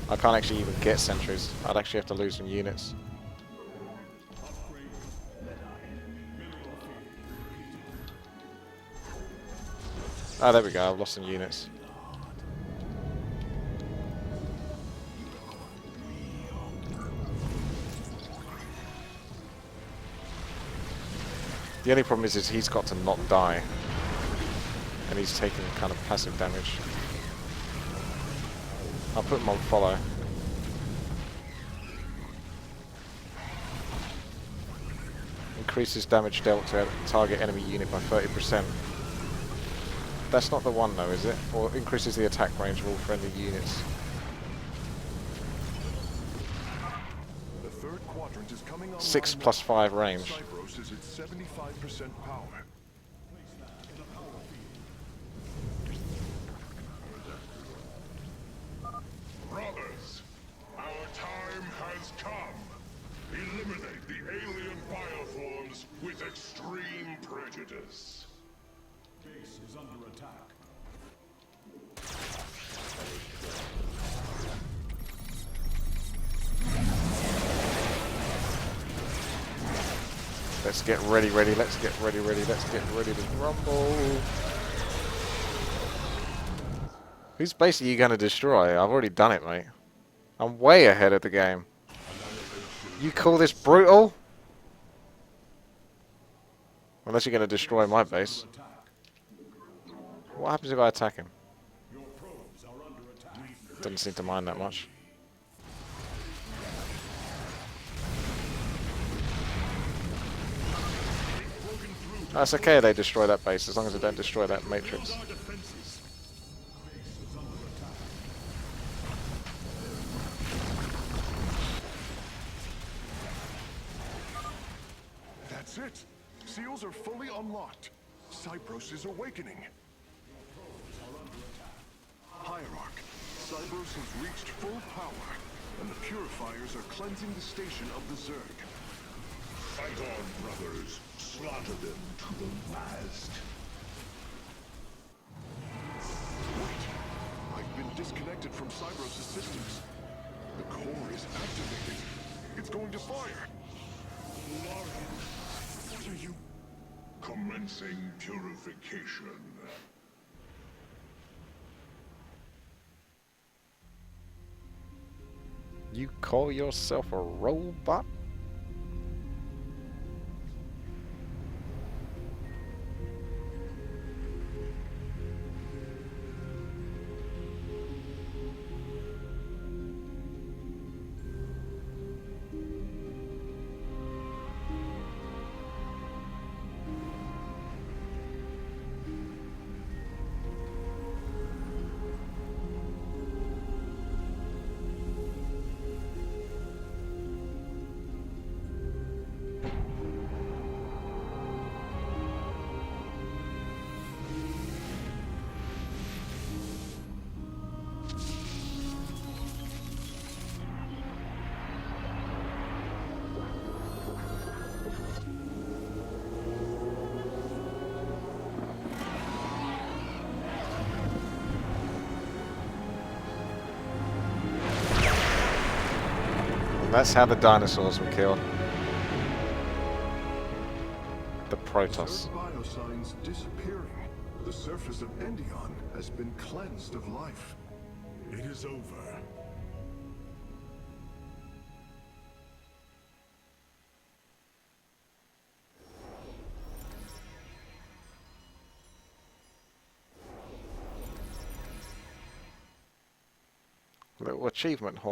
I can't actually even get sentries. I'd actually have to lose some units. Ah, there we go. I've lost some units. The only problem is he's got to not die. And he's taking kind of passive damage. I'll put him on follow. Increases damage dealt to target enemy unit by 30%. That's not the one though, is it? Or increases the attack range of all friendly units. The third quadrant is coming online. 6 plus 5 range. Cybros is at 75% power. Brothers, our time has come. Eliminate the alien bioforms with extreme prejudice. Base is under attack. Let's get ready, let's get ready, let's get ready to rumble. Whose base are you going to destroy? I've already done it, mate. I'm way ahead of the game. You call this brutal? Unless you're going to destroy my base. What happens if I attack him? Doesn't seem to mind that much. That's okay, they destroy that base, as long as they don't destroy that matrix. That's it. Seals are fully unlocked. Cybros is awakening. Hierarch, Cybros has reached full power. and the Purifiers are cleansing the station of the Zerg. Fight on, brothers. Slaughter them to the last. What? I've been disconnected from Cybros' systems. The core is activated. It's going to fire. What are you? Commencing purification. You call yourself a robot? That's how the dinosaurs were killed. The Protoss. Zerg biosigns disappearing. The surface of Endion has been cleansed of life. It is over. Little achievement